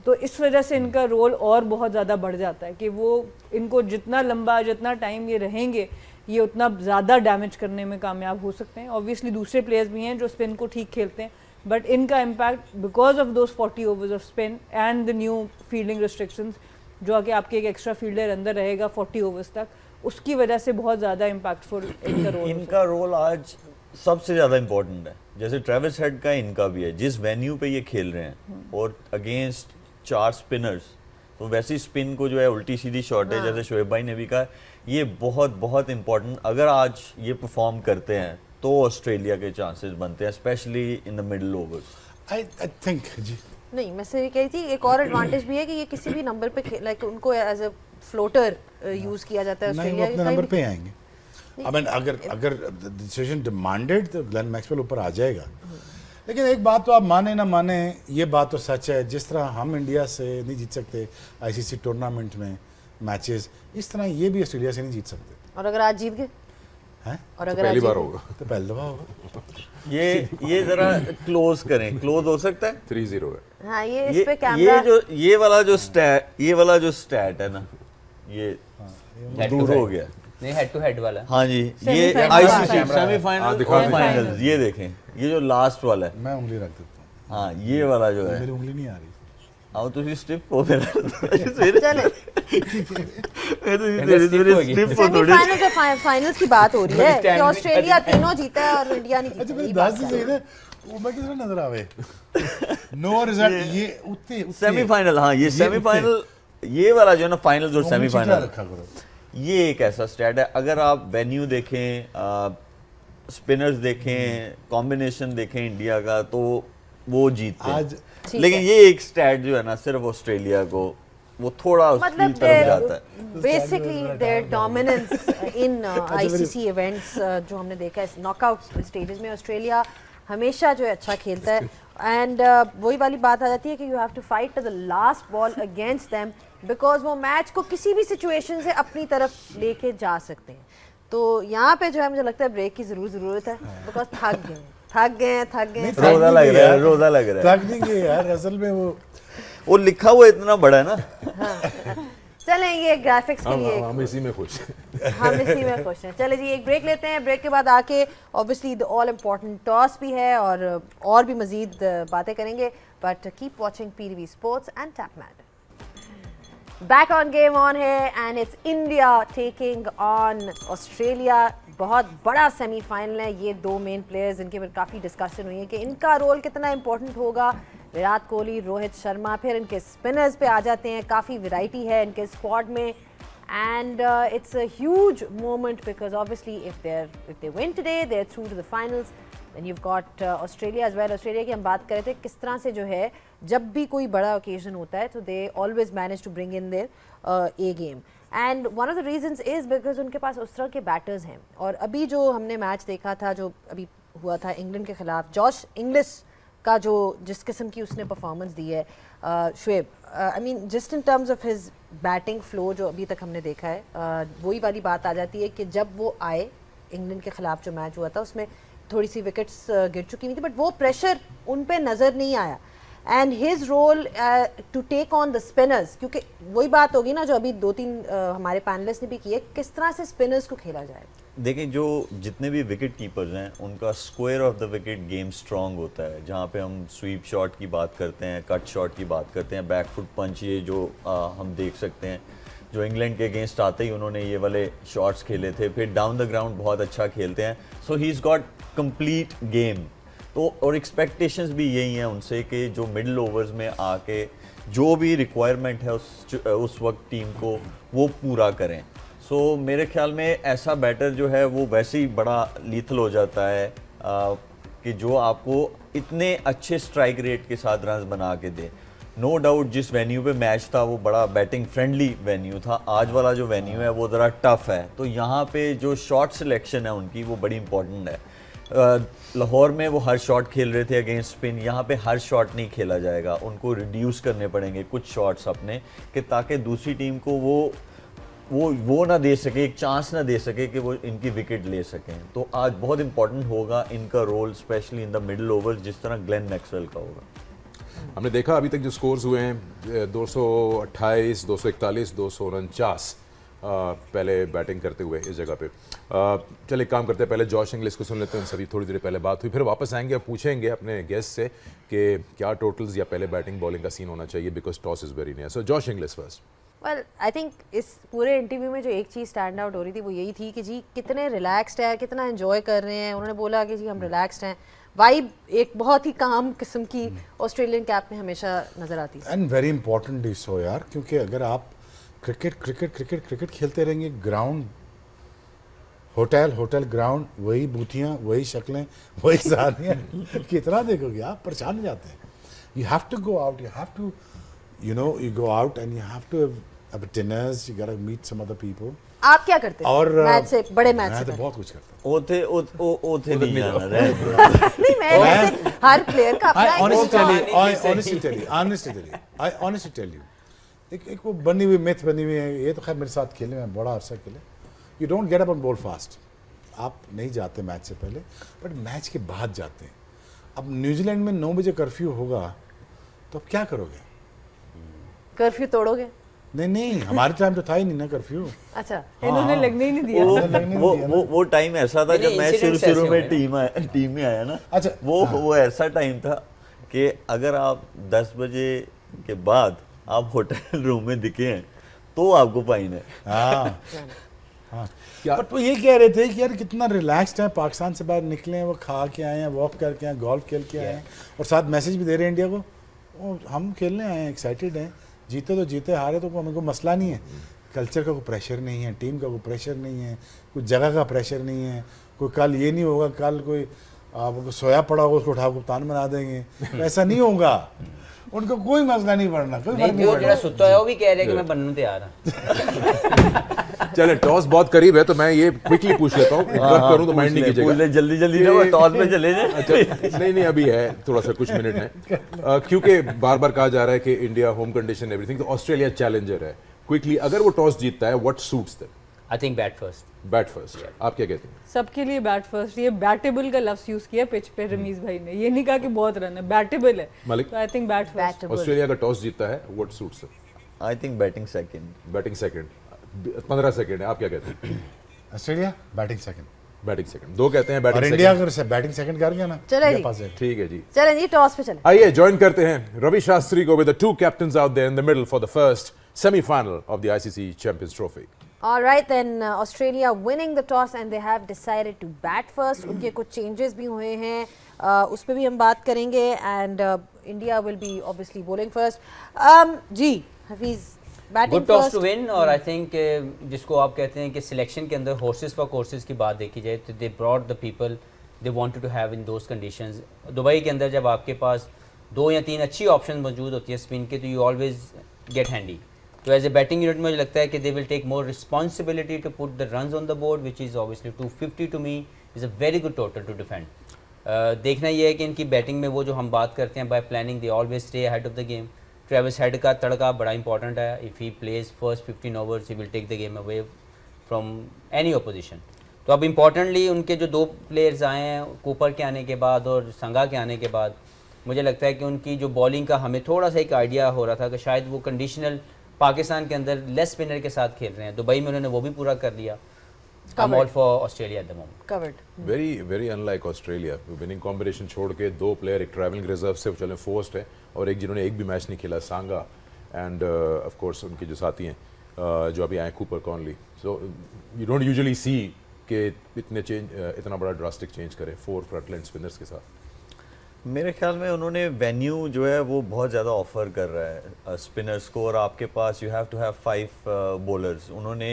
तो इस वजह से इनका रोल और बहुत ज़्यादा बढ़ जाता है कि वो इनको जितना लंबा जितना टाइम ये रहेंगे, ये उतना ज़्यादा डैमेज करने में कामयाब हो सकते हैं। ऑब्वियसली दूसरे प्लेयर्स भी हैं जो स्पिन को ठीक खेलते हैं, बट इनका impact because of those 40 overs off spin and the new fielding restrictions, जो आके आपके एक एक्स्ट्रा फील्डर अंदर रहेगा 40 ओवर्स तक, उसकी वजह से बहुत ज़्यादा इम्पैक्टफुल इनका रोल। इनका रोल आज सबसे ज़्यादा इम्पोर्टेंट है, जैसे ट्रेविस हेड का इनका भी है, जिस वेन्यू पे ये खेल रहे हैं और अगेंस्ट 4 स्पिनर्स, तो वैसी स्पिन को जो है उल्टी सीधी शॉट है, जैसे शोएब भाई ने भी कहा, ये बहुत बहुत इम्पोर्टेंट। अगर आज ये परफॉर्म करते हैं तो ऑस्ट्रेलिया के चांसेस बनते हैं, specially in the middle overs. I think जी नहीं, मैं से कह रही थी एक और एडवांटेज भी है कि ये किसी भी नंबर पे लाइक उनको एज अ फ्लोटर यूज किया जाता है नहीं, वो ऑस्ट्रेलिया अपने नंबर पे आएंगे। I mean, अगर डिसीजन डिमांडेड तो ग्लेन मैक्सवेल ऊपर आ जाएगा। लेकिन एक बात तो आप माने ना माने, ये बात तो सच है, जिस तरह हम इंडिया से नहीं जीत सकते आईसीसी टूर्नामेंट में मैचेस, इस तरह ये भी ऑस्ट्रेलिया से नहीं जीत सकते और अगर आज जीत गए हैं। और तो अगर पहली आज बार जीत होगा। तो पहली दफा होगा। ये जरा क्लोज करें, क्लोज हो सकता है। 3-0 है। गए, हाँ ये इस पे ये कैमरा ये वाला जो स्टैट है ना, ये दूर हो गया। नहीं, हेड टू हेड वाला। हाँ जी, ये Semi-final आईसीसी वाला। सेमीफाइनल दिखा और दीजिए। फाइनल, ये देखें, ये जो लास्ट वाला है, मैं उंगली रख देता हूँ, हाँ ये वाला जो है, मेरी उंगली नहीं आ रही। आओ तुझे स्टिप हो मेरा चले सेमीफाइनल जो फाइनल्स की बात हो रही है कि ऑस्ट्रेलिया तीनों जीता है और इंडिया नहीं अच्छा जीता, मेरी ये दास बात जी है। सही है, वो मैं किस तरह नजर आवे। नो रिजल्ट, ये उतने सेमीफाइनल, हाँ ये ये सेमीफाइनल, ये वाला जो है ना फाइनल्स और उंगली चिपका सेमीफाइनल, रखा करो। ये एक ऐसा स्टैट है, अगर आप वेन्यू देखें, स्पिनर्स देखें, कॉम्बिनेशन देखें इंडिया का, तो वो जीतते आज हैं। लेकिन ये एक स्टैट जो है ना, सिर्फ ऑस्ट्रेलिया को वो थोड़ा उसकी मतलब तरफ जाता है। Basically there dominance in ICC events जो हमने देखा है नॉकआउट स्टेजेस में, ऑस्ट्रेलिया हमेशा जो है अच्छा खेलता है। एंड वही वाली बात आ जाती है कि you have to fight to the last ball against them, because वो मैच को किसी भी सिचुएशन से अपनी तरफ लेके जा सकते हैं। तो यहाँ पे जो है मुझे लगता है ब्रेक की ज़रूरत है, बिकॉज थक गए रोजा लग रहा है, रोजा लग रहा है। थक नहीं गए यार, असल में वो लिखा हुआ इतना बड़ा है ना। चलें ये ग्राफिक्स के लिए हम इसी में खुश हैं। हम इसी में खुश हैं। चले जी एक ब्रेक लेते हैं, ब्रेक के बाद आके obviously the all important toss भी है और भी मजीद बातें करेंगे, but keep watching PTV sports and Tapmad. Back on game on है and it's India taking on Australia. बहुत बड़ा सेमीफाइनल है, ये दो मेन प्लेयर्स इनके ऊपर काफ़ी डिस्कशन हुई है कि इनका रोल कितना इंपॉर्टेंट होगा। विराट कोहली, रोहित शर्मा, फिर इनके स्पिनर्स पे आ जाते हैं, काफ़ी वैरायटी है इनके स्क्वाड में and it's a huge moment because obviously if they win today they are through to the finals. And you've got Australia as well. Australia की हम बात कर रहे थे किस तरह से जो है जब भी कोई बड़ा ओकेजन होता है तो they always manage to bring in their a game and one of the reasons is because उनके पास उस तरह के बैटर्स हैं। और अभी जो हमने मैच देखा था जो अभी हुआ था इंग्लैंड के खिलाफ, जॉश इंग्लिश का जो जिस किस्म की उसने परफॉर्मेंस दी है, Shoaib, I mean just in terms of his batting flow जो अभी तक हमने देखा है, वही वाली बात आ जाती है कि जब वो आए इंग्लैंड के खिलाफ जो मैच हुआ था उसमें थोड़ी सी विकेट्स गिर चुकी हुई थी, बट वो प्रेशर उन पे नज़र नहीं आया and his role to take on the spinners, क्योंकि वही बात होगी ना जो अभी 2-3 हमारे पैनलिस्ट ने भी की है, किस तरह से स्पिनर्स को खेला जाए। देखें, जो जितने भी विकेट कीपर्स हैं उनका square of the wicket game strong होता है, जहाँ पे हम स्वीप शॉट की बात करते हैं, कट शॉट की बात करते हैं, बैक फुट पंच, ये जो हम देख सकते हैं जो इंग्लैंड के अगेंस्ट आते ही उन्होंने ये वाले शॉट्स खेले थे, फिर डाउन द ग्राउंड बहुत अच्छा खेलते हैं। So he is got complete game. तो और एक्सपेक्टेशंस भी यही हैं उनसे कि जो मिडल ओवर्स में आके जो भी रिक्वायरमेंट है उस वक्त टीम को वो पूरा करें। सो मेरे ख्याल में ऐसा बैटर जो है वो वैसे ही बड़ा लीथल हो जाता है कि जो आपको इतने अच्छे स्ट्राइक रेट के साथ रन बना के दे। नो डाउट जिस वेन्यू पे मैच था वो बड़ा बैटिंग फ्रेंडली वेन्यू था, आज वाला जो वेन्यू है वो ज़रा टफ है, तो यहाँ पे जो शॉट सिलेक्शन है उनकी वो बड़ी इंपॉर्टेंट है। लाहौर में वो हर शॉट खेल रहे थे अगेंस्ट स्पिन, यहाँ पे हर शॉट नहीं खेला जाएगा, उनको रिड्यूस करने पड़ेंगे कुछ शॉट्स अपने, कि ताकि दूसरी टीम को वो ना दे सके, एक चांस ना दे सके कि वो इनकी विकेट ले सकें। तो आज बहुत इंपॉर्टेंट होगा इनका role, especially in the middle overs, जिस तरह ग्लेन मैक्सवेल का होगा। हमने देखा अभी तक जो स्कोर्स हुए हैं 228, 241, 249 पहले बैटिंग करते हुए इस जगह पे। चलिए एक काम करते हैं, पहले जॉश इंग्लिश को सुन लेते हैं, सभी थोड़ी देर पहले बात हुई, फिर वापस आएंगे और पूछेंगे अपने गेस्ट से कि क्या टोटल्स या पहले बैटिंग बॉलिंग का सीन होना चाहिए, because toss is very near. So Josh Inglis first. Well I think इस पूरे इंटरव्यू में जो एक चीज़ स्टैंड आउट हो रही थी वो यही थी कि जी कितने रिलैक्स्ड है, कितना एंजॉय कर रहे हैं। उन्होंने बोला कि जी हम रिलैक्स्ड हैं, वाइब एक बहुत ही काम किस्म की ऑस्ट्रेलियन कैप में हमेशा नज़र आती है। And very important is so यार, क्योंकि अगर आप क्रिकेट खेलते रहेंगे, ग्राउंड होटल ग्राउंड, वही बूथियाँ, वही शक्लें, वही सानियाँ कितना देखोगे आप, परेशान हो जाते हैं। You have to go out, you have to you go out and you have to have dinners, you gotta meet some other people. आप क्या करते हैं और मैच से, बड़े मैच मैं से तो बहुत कुछ करता हूँ। ओथे नहीं जाना रहे। नहीं मैं वैसे हर प्लेयर का अपना honestly tell you, एक वो बनी हुई मिथ बनी हुई है, ये तो खैर मेरे साथ खेले, मैं बड़ा अरसा खेले। You don't get up and bowl fast, आप नहीं जाते मैच से पहले, बट मैच के बाद जाते हैं। अब न्यूजीलैंड में 9 बजे कर्फ्यू होगा तो अब क्या करोगे? कर्फ्यू तोड़ोगे? नहीं, हमारे टाइम तो था ही नहीं ना कर्फ्यू। अच्छा, इन्होंने लगने ही नहीं दिया। वो टाइम ऐसा था जब मैं incidents शुरू ऐसे में टीम में आया ना। अच्छा, वो ऐसा टाइम था कि अगर आप 10 बजे के बाद आप होटल रूम में दिखे हैं तो आपको फाइन है। हाँ। बट वो ये कह रहे थे कि यार कितना रिलैक्स्ड है, पाकिस्तान से बाहर निकले हैं, वो खा के आए हैं, वॉक करके आए हैं, गोल्फ खेल के आए हैं, और साथ मैसेज भी दे रहे हैं इंडिया को, हम खेलने आए हैं, एक्साइटेड हैं, जीते तो जीते, हारे तो हमें को मसला नहीं है। कल्चर का कोई प्रेशर नहीं है, टीम का कोई प्रेशर नहीं है, कोई जगह का प्रेशर नहीं है, कोई कल ये नहीं होगा, कल कोई आपको सोया पड़ा होगा उसको उठा कप्तान बना देंगे, ऐसा नहीं होगा। उनको कोई मसला नहीं पड़ना, कोई फर्क नहीं पड़ना। सुता है वो भी कह रहे हैं कि मैं बनने तैयार हूं। चले टॉस बहुत करीब है तो मैं ये क्विकली पूछ लेता हूँ, इंटरप्ट करूँ तो माइंड नहीं कीजिएगा। जल्दी ना टॉस में चले जाए। अच्छा नहीं अभी है थोड़ा सा कुछ मिनट है, क्योंकि बार बार कहा जा रहा है कि इंडिया होम कंडीशन एवरीथिंग, तो ऑस्ट्रेलिया चैलेंजर है। क्विकली अगर वो टॉस जीतता है, what suits them? I think bat first. Bat first, आप क्या कहते हैं? सबके लिए बैट फर्स्ट, ये बैटेबल का लफ्ज यूज किया पिच पे रमीज भाई ने, ये नहीं कहा कि बहुत रन है, बैटेबल है। मलिक? तो I think bat first. Australia का टॉस जीतता है, what suits them? I think batting second. Batting second, 15 second है, आप क्या कहते हैं? Australia batting second. Batting second, दो कहते हैं और बैटिंग इंडिया सेकंड। अगर बैटिंग सेकंड कर गया ना, चले इंडिया जी। पास है। ठीक है जी, चलें जी टॉस पे चलें। आइए ज्वाइन करते हैं रवि शास्त्री को with the two captains out there in the middle for the first semifinal of the ICC Champions Trophy. All right, then Australia winning the toss and they have decided to bat first. उनके कुछ changes भी हुए हैं, उस पर भी हम बात करेंगे, and India will be obviously bowling first. जी Hafeez, batting good toss first. To win, और आई थिंक जिसको आप कहते हैं कि सिलेक्शन के अंदर हॉर्सेस फॉर कोर्सेज की बात देखी जाए तो they brought the people they wanted to have in those conditions. Dubai के अंदर जब आपके पास 2 या 3 अच्छी ऑप्शन मौजूद होती है स्पिन के, तो यू ऑलवेज गेट हैंडी। तो एज ए बैटिंग यूनिट मुझे लगता है कि they will take more responsibility to put the runs on the board, which is obviously 250 to me is a very good total to defend. देखना ये है कि इनकी बैटिंग में वो जो हम बात करते हैं by planning, they always stay ahead of the game. Travis Head का तड़का बड़ा इंपॉर्टेंट है, if he plays first 15 overs he will take the game away from any opposition. तो अब इम्पॉर्टेंटली उनके जो 2 प्लेयर्स आए हैं कूपर के आने के बाद और संगा के आने के बाद, मुझे लगता है कि उनकी जो बॉलिंग का हमें थोड़ा सा एक आइडिया हो रहा था कि शायद वो कंडीशनल पाकिस्तान के अंदर लेस स्पिनर के साथ खेल रहे हैं। दुबई में उन्होंने वो भी पूरा कर लिया। I'm all for Australia at the moment. Covered. Very unlike Australia, winning combination छोड़ के 2 प्लेयर, एक ट्रैवलिंग रिजर्व से चले फोर्स्ट है और एक जिन्होंने एक भी मैच नहीं खेला, सांगा, एंड ऑफ कोर्स उनके जो साथी हैं जो अभी आए Cooper Connolly. So you don't usually see कि इतना बड़ा ड्रास्टिक चेंज करे 4 फ्रंटलाइन स्पिनर्स के साथ। मेरे ख्याल में उन्होंने वेन्यू जो है वो बहुत ज़्यादा ऑफर कर रहा है स्पिनर्स को, और आपके पास you have to have 5 bowlers. उन्होंने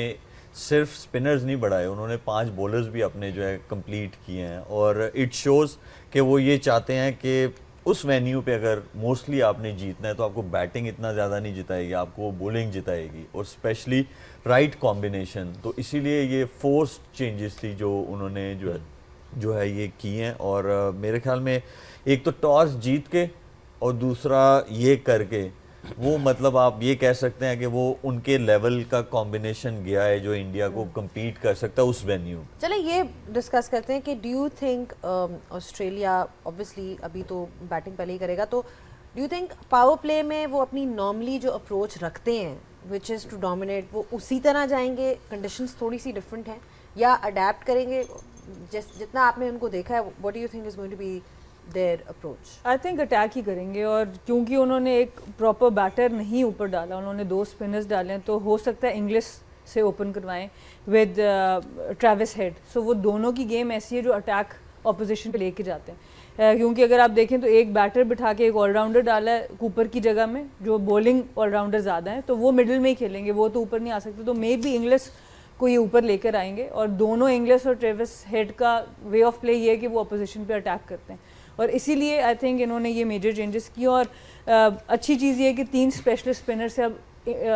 सिर्फ स्पिनर्स नहीं बढ़ाए, उन्होंने 5 बॉलर्स भी अपने जो है कंप्लीट किए हैं, और इट शोज़ कि वो ये चाहते हैं कि उस वेन्यू पे अगर मोस्टली आपने जीतना है तो आपको बैटिंग इतना ज़्यादा नहीं जिताएगी, आपको बॉलिंग जिताएगी, और स्पेशली राइट कॉम्बिनेशन। तो इसीलिए ये फोर्स्ड चेंजेस थी जो उन्होंने जो है ये की हैं। और मेरे ख्याल में एक तो टॉस जीत के और दूसरा ये करके वो मतलब आप ये कह सकते हैं कि वो उनके लेवल का कॉम्बिनेशन गया है जो इंडिया को compete कर सकता है उस वेन्यू। चले ये डिस्कस करते हैं कि do you think Australia obviously अभी तो बैटिंग पहले ही करेगा, तो do you think power play में वो अपनी नॉर्मली जो अप्रोच रखते हैं विच इज़ टू डोमिनेट, वो उसी तरह जाएंगे, कंडीशंस थोड़ी सी डिफरेंट हैं, या अडेप्ट करेंगे? जितना आपने उनको देखा है, what do you think is going to be their approach? I think attack ही करेंगे, और क्योंकि उन्होंने एक प्रॉपर बैटर नहीं ऊपर डाला, उन्होंने 2 स्पिनर्स डाले हैं, तो हो सकता है इंग्लिश से ओपन करवाएं विद ट्रेविस हेड। सो वो दोनों की गेम ऐसी है जो अटैक ऑपोजिशन पे लेके जाते हैं। क्योंकि अगर आप देखें तो एक बैटर बिठा के एक ऑलराउंडर डाला है कूपर की जगह में, जो बॉलिंग ऑलराउंडर ज़्यादा हैं, तो वो मिडिल में ही खेलेंगे, वो तो ऊपर नहीं आ सकते, तो मे बी इंग्लिश को ये ऊपर लेकर आएंगे। और दोनों इंग्लिश और ट्रेविस हेड का वे ऑफ प्ले ये है कि वो अपोजिशन पे अटैक करते हैं, और इसीलिए आई थिंक इन्होंने ये मेजर चेंजेस किए। और अच्छी चीज़ ये है कि 3 स्पेशलिस्ट स्पिनर से अब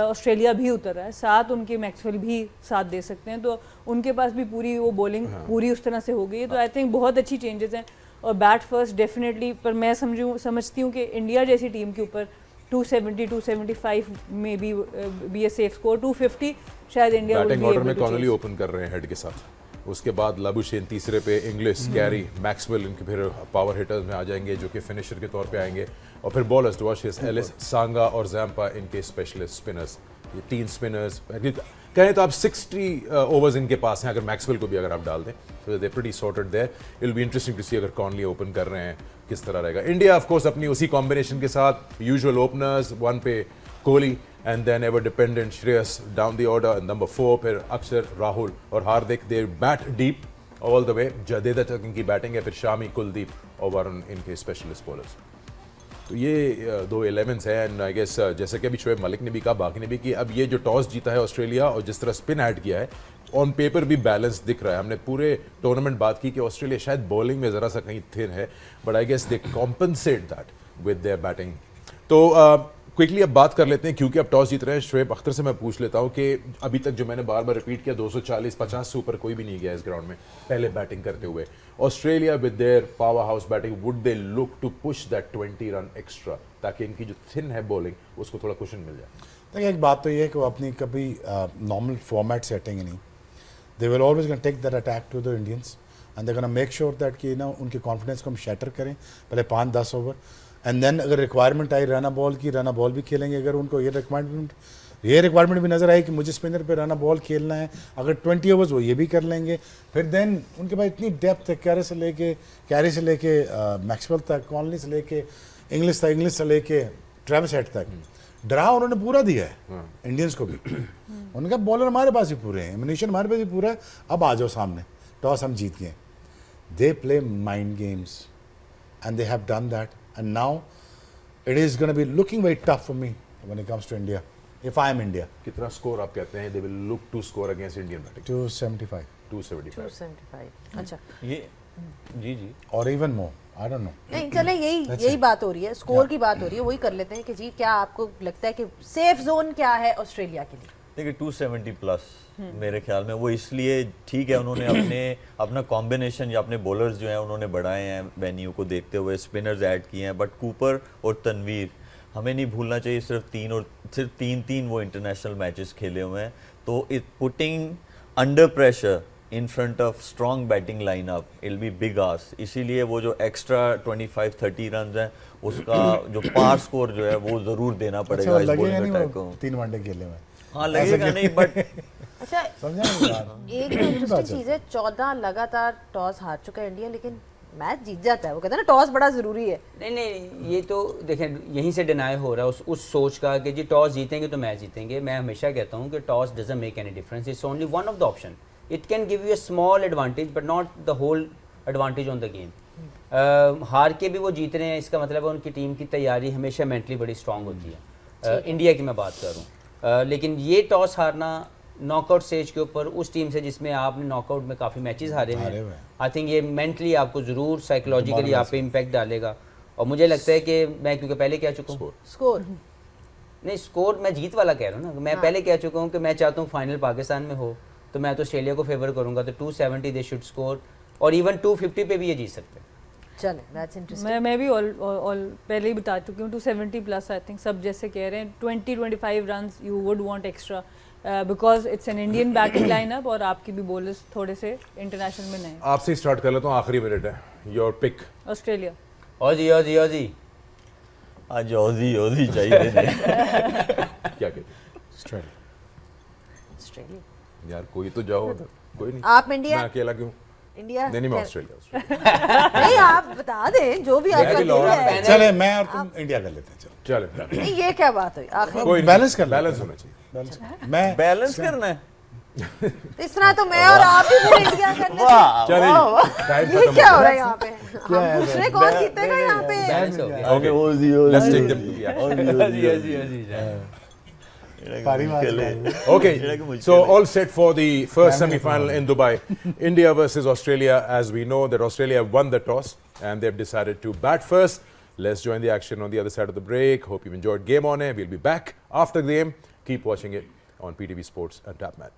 ऑस्ट्रेलिया भी उतर रहा है, 7 उनके मैक्सवेल भी साथ दे सकते हैं, तो उनके पास भी पूरी वो बॉलिंग पूरी उस तरह से हो गई है। तो आई थिंक बहुत अच्छी चेंजेस हैं, और बैट फर्स्ट डेफिनेटली, पर मैं समझती हूँ कि इंडिया जैसी टीम के ऊपर 270 275 में बी ए सेफ स्कोर, 250 शायद इंडिया बैटिंग ऑर्डर में कॉनली ओपन कर रहे हैं हेड के साथ, उसके बाद लाबुशेन तीसरे पे, इंग्लिश, कैरी, मैक्सवेल इनके फिर पावर हिटर्स में आ जाएंगे जो कि फिनिशर के तौर पे आएंगे, और फिर बॉलर्स डुआशिस, एलिस, सांगा और जैम्पा इनके स्पेशलिस्ट स्पिनर्स। ये 3 स्पिनर्स कहें तो आप 60 ओवर्स इनके पास हैं, अगर मैक्सवेल को भी अगर आप डाल दें तो they pretty sorted there. It will be interesting to see अगर कॉनली ओपन कर रहे हैं किस तरह रहेगा। इंडिया ऑफ कोर्स अपनी उसी कॉम्बिनेशन के साथ यूजुअल ओपनर्स, 1 पे Kohli and then ever dependent Shreyas down the order, and number 4 फिर अक्षर, राहुल और हार्दिक, they bat deep all the way। Jadeja तक इनकी बैटिंग है, फिर शामी, कुलदीप और वरुण इनके स्पेशलिस्ट बॉलर्स। तो ये 2 11s हैं, एंड आई गेस जैसे कि अभी शोएब मलिक ने भी कहा, बाकी ने भी, कि अब ये जो टॉस जीता है ऑस्ट्रेलिया और जिस तरह स्पिन ऐड किया है, ऑन पेपर भी बैलेंस दिख रहा है। हमने पूरे टूर्नामेंट बात की कि ऑस्ट्रेलिया शायद बॉलिंग में ज़रा सा कहीं थिन है, but I guess they compensate that with their batting. तो क्विकली अब बात कर लेते हैं, क्योंकि अब टॉस जीत रहे हैं। शोएब अख्तर से मैं पूछ लेता हूं कि अभी तक जो मैंने बार बार रिपीट किया, 240-50 से ऊपर कोई भी नहीं गया इस ग्राउंड में पहले बैटिंग करते हुए। Australia with their powerhouse batting, would they look to push that 20 run extra, ताकि इनकी जो थिन है बॉलिंग उसको थोड़ा कुशन मिल जाए? देखिए, एक बात तो ये है कि वो अपनी कभी नॉर्मल फॉर्मेट सेटिंग नहीं, they will always gonna take that attack to the Indians, and they gonna make sure that कि ना उनके कॉन्फिडेंस को हम शैटर करें पहले 5-10 ओवर, एंड देन अगर रिक्वायरमेंट आई रना बॉल की, रना बॉल भी खेलेंगे। अगर उनको ये रिक्वायरमेंट भी नज़र आई कि मुझे स्पिनर पे रना बॉल खेलना है, अगर 20 ओवर्स वो ये भी कर लेंगे। फिर देन उनके पास इतनी डेप्थ है, कैरी से लेके मैक्सवेल तक, कॉनली से लेके इंग्लिश से लेके ट्रेविस हेड तक, डरा उन्होंने पूरा दिया है इंडियंस को भी। उनका बॉलर हमारे पास भी पूरे हैं, एमिनेशन हमारे पास भी पूरा है, अब आ जाओ सामने, टॉस हम जीत गए। They play mind games and they have done that, and now it is going to be looking very tough for me when it comes to India, if I am India। कितना score आप कहते हैं they will look to score against Indian batting? 275 275। अच्छा, ये जी or even more, I don't know। नहीं चले, यही बात हो रही है, स्कोर की बात हो रही है, वही कर लेते हैं कि जी क्या आपको लगता है कि सेफ जोन क्या है ऑस्ट्रेलिया के लिए? देखिए 270 प्लस मेरे ख्याल में वो इसलिए ठीक है, उन्होंने अपना कॉम्बिनेशन या अपने बॉलर्स जो हैं उन्होंने बढ़ाए हैं वेन्यू को देखते हुए, स्पिनर्स ऐड किए हैं, बट कूपर और तनवीर हमें नहीं भूलना चाहिए, सिर्फ 3 वो इंटरनेशनल मैचेस खेले हुए हैं, तो it putting under pressure in front of strong batting lineup it will B big ask. इसीलिए वो जो एक्स्ट्रा 25-30 रन हैं उसका जो पार स्कोर जो है वो ज़रूर देना पड़ेगा इस बॉलिंग अटैक को। 3 वनडे खेले हुए, हाँ लगेगा नहीं, बट अच्छा, एक इंटरेस्टिंग चीज़ है, 14 लगातार टॉस हार चुका है इंडिया, लेकिन मैच जीत जाता है। वो कहते हैं ना टॉस बड़ा ज़रूरी है। नहीं, ये तो देखें यहीं से डिनाई हो रहा है उस सोच का कि जी टॉस जीतेंगे तो मैच जीतेंगे। मैं हमेशा कहता हूँ कि toss doesn't make any difference, it's only one of the option. It can give you a small advantage but not the whole advantage on the game. हार के भी वो जीत रहे हैं, इसका मतलब है उनकी टीम की तैयारी हमेशा मेंटली बड़ी स्ट्रांग होती है। इंडिया की मैं बात कर रहा हूँ, लेकिन ये टॉस हारना नॉकआउट स्टेज के ऊपर उस टीम से जिसमें आपने नॉकआउट में काफ़ी मैचेस हारे हारे हैं, हुए हैं। आई थिंक ये मेंटली आपको ज़रूर साइकोलॉजिकली आप पे इम्पैक्ट डालेगा। और मुझे लगता है कि मैं क्योंकि पहले कह चुका हूँ, स्कोर नहीं स्कोर मैं जीत वाला कह रहा हूँ ना, मैं पहले कह चुका हूँ कि मैं चाहता हूँ फाइनल पाकिस्तान में हो, तो मैं तो ऑस्ट्रेलिया को फेवर करूँगा, तो 270 दे शुड स्कोर, और इवन 250 पे भी ये जीत सकते हैं। चले, दैट्स इंटरेस्टिंग। मैं भी ऑल पहले ही बता चुकी हूँ 270 प्लस आई थिंक सब जैसे कह रहे हैं 20-25 runs you would want extra because it's an Indian batting lineup और आपके भी बॉलर्स थोड़े से इंटरनेशनल में नए। आपसे स्टार्ट कर लेता हूँ, आखिरी मिनट है, your pick. Australia. Aussie Aussie Aussie आज ऑजी ऑजी चाहिए थे। क्या कहते ऑस्ट्रेलिया। ऑस्ट्रेलिया। यार कोई तो जाओ उधर, कोई नहीं, आप इंडिया? मैं अकेला क्यों? इंडिया? नहीं मैं ऑस्ट्रेलिया। नहीं आप बता दें जो भी आपका भी दिल लौटा है। चले मैं और तुम इंडिया कर लेते हैं, चलो चलो नहीं ये क्या बात हुई आखिर? कोई बैलेंस कर लेते हैं। बैलेंस होना चाहिए। मैं बैलेंस करना है। इस तरह तो मैं और आप ही फिर इंडिया कर लेते हैं। चलिए टाइम ये खत्म क्या हो हो गया। रहा है यहाँ पे? हम पूछ रहे कौन जीतेगा यहाँ पे? बैलेंस हो गया। Okay, Aussie let's Aussie take them to the action. Aussie Aussie Aussie Okay, so all set for the first semi-final in Dubai. India versus Australia. As we know that Australia won the toss and they've decided to bat first. Let's join the action on the other side of the break. Hope you've enjoyed Game On Air. We'll be back after the game. Keep watching it on PTV Sports and TapMat.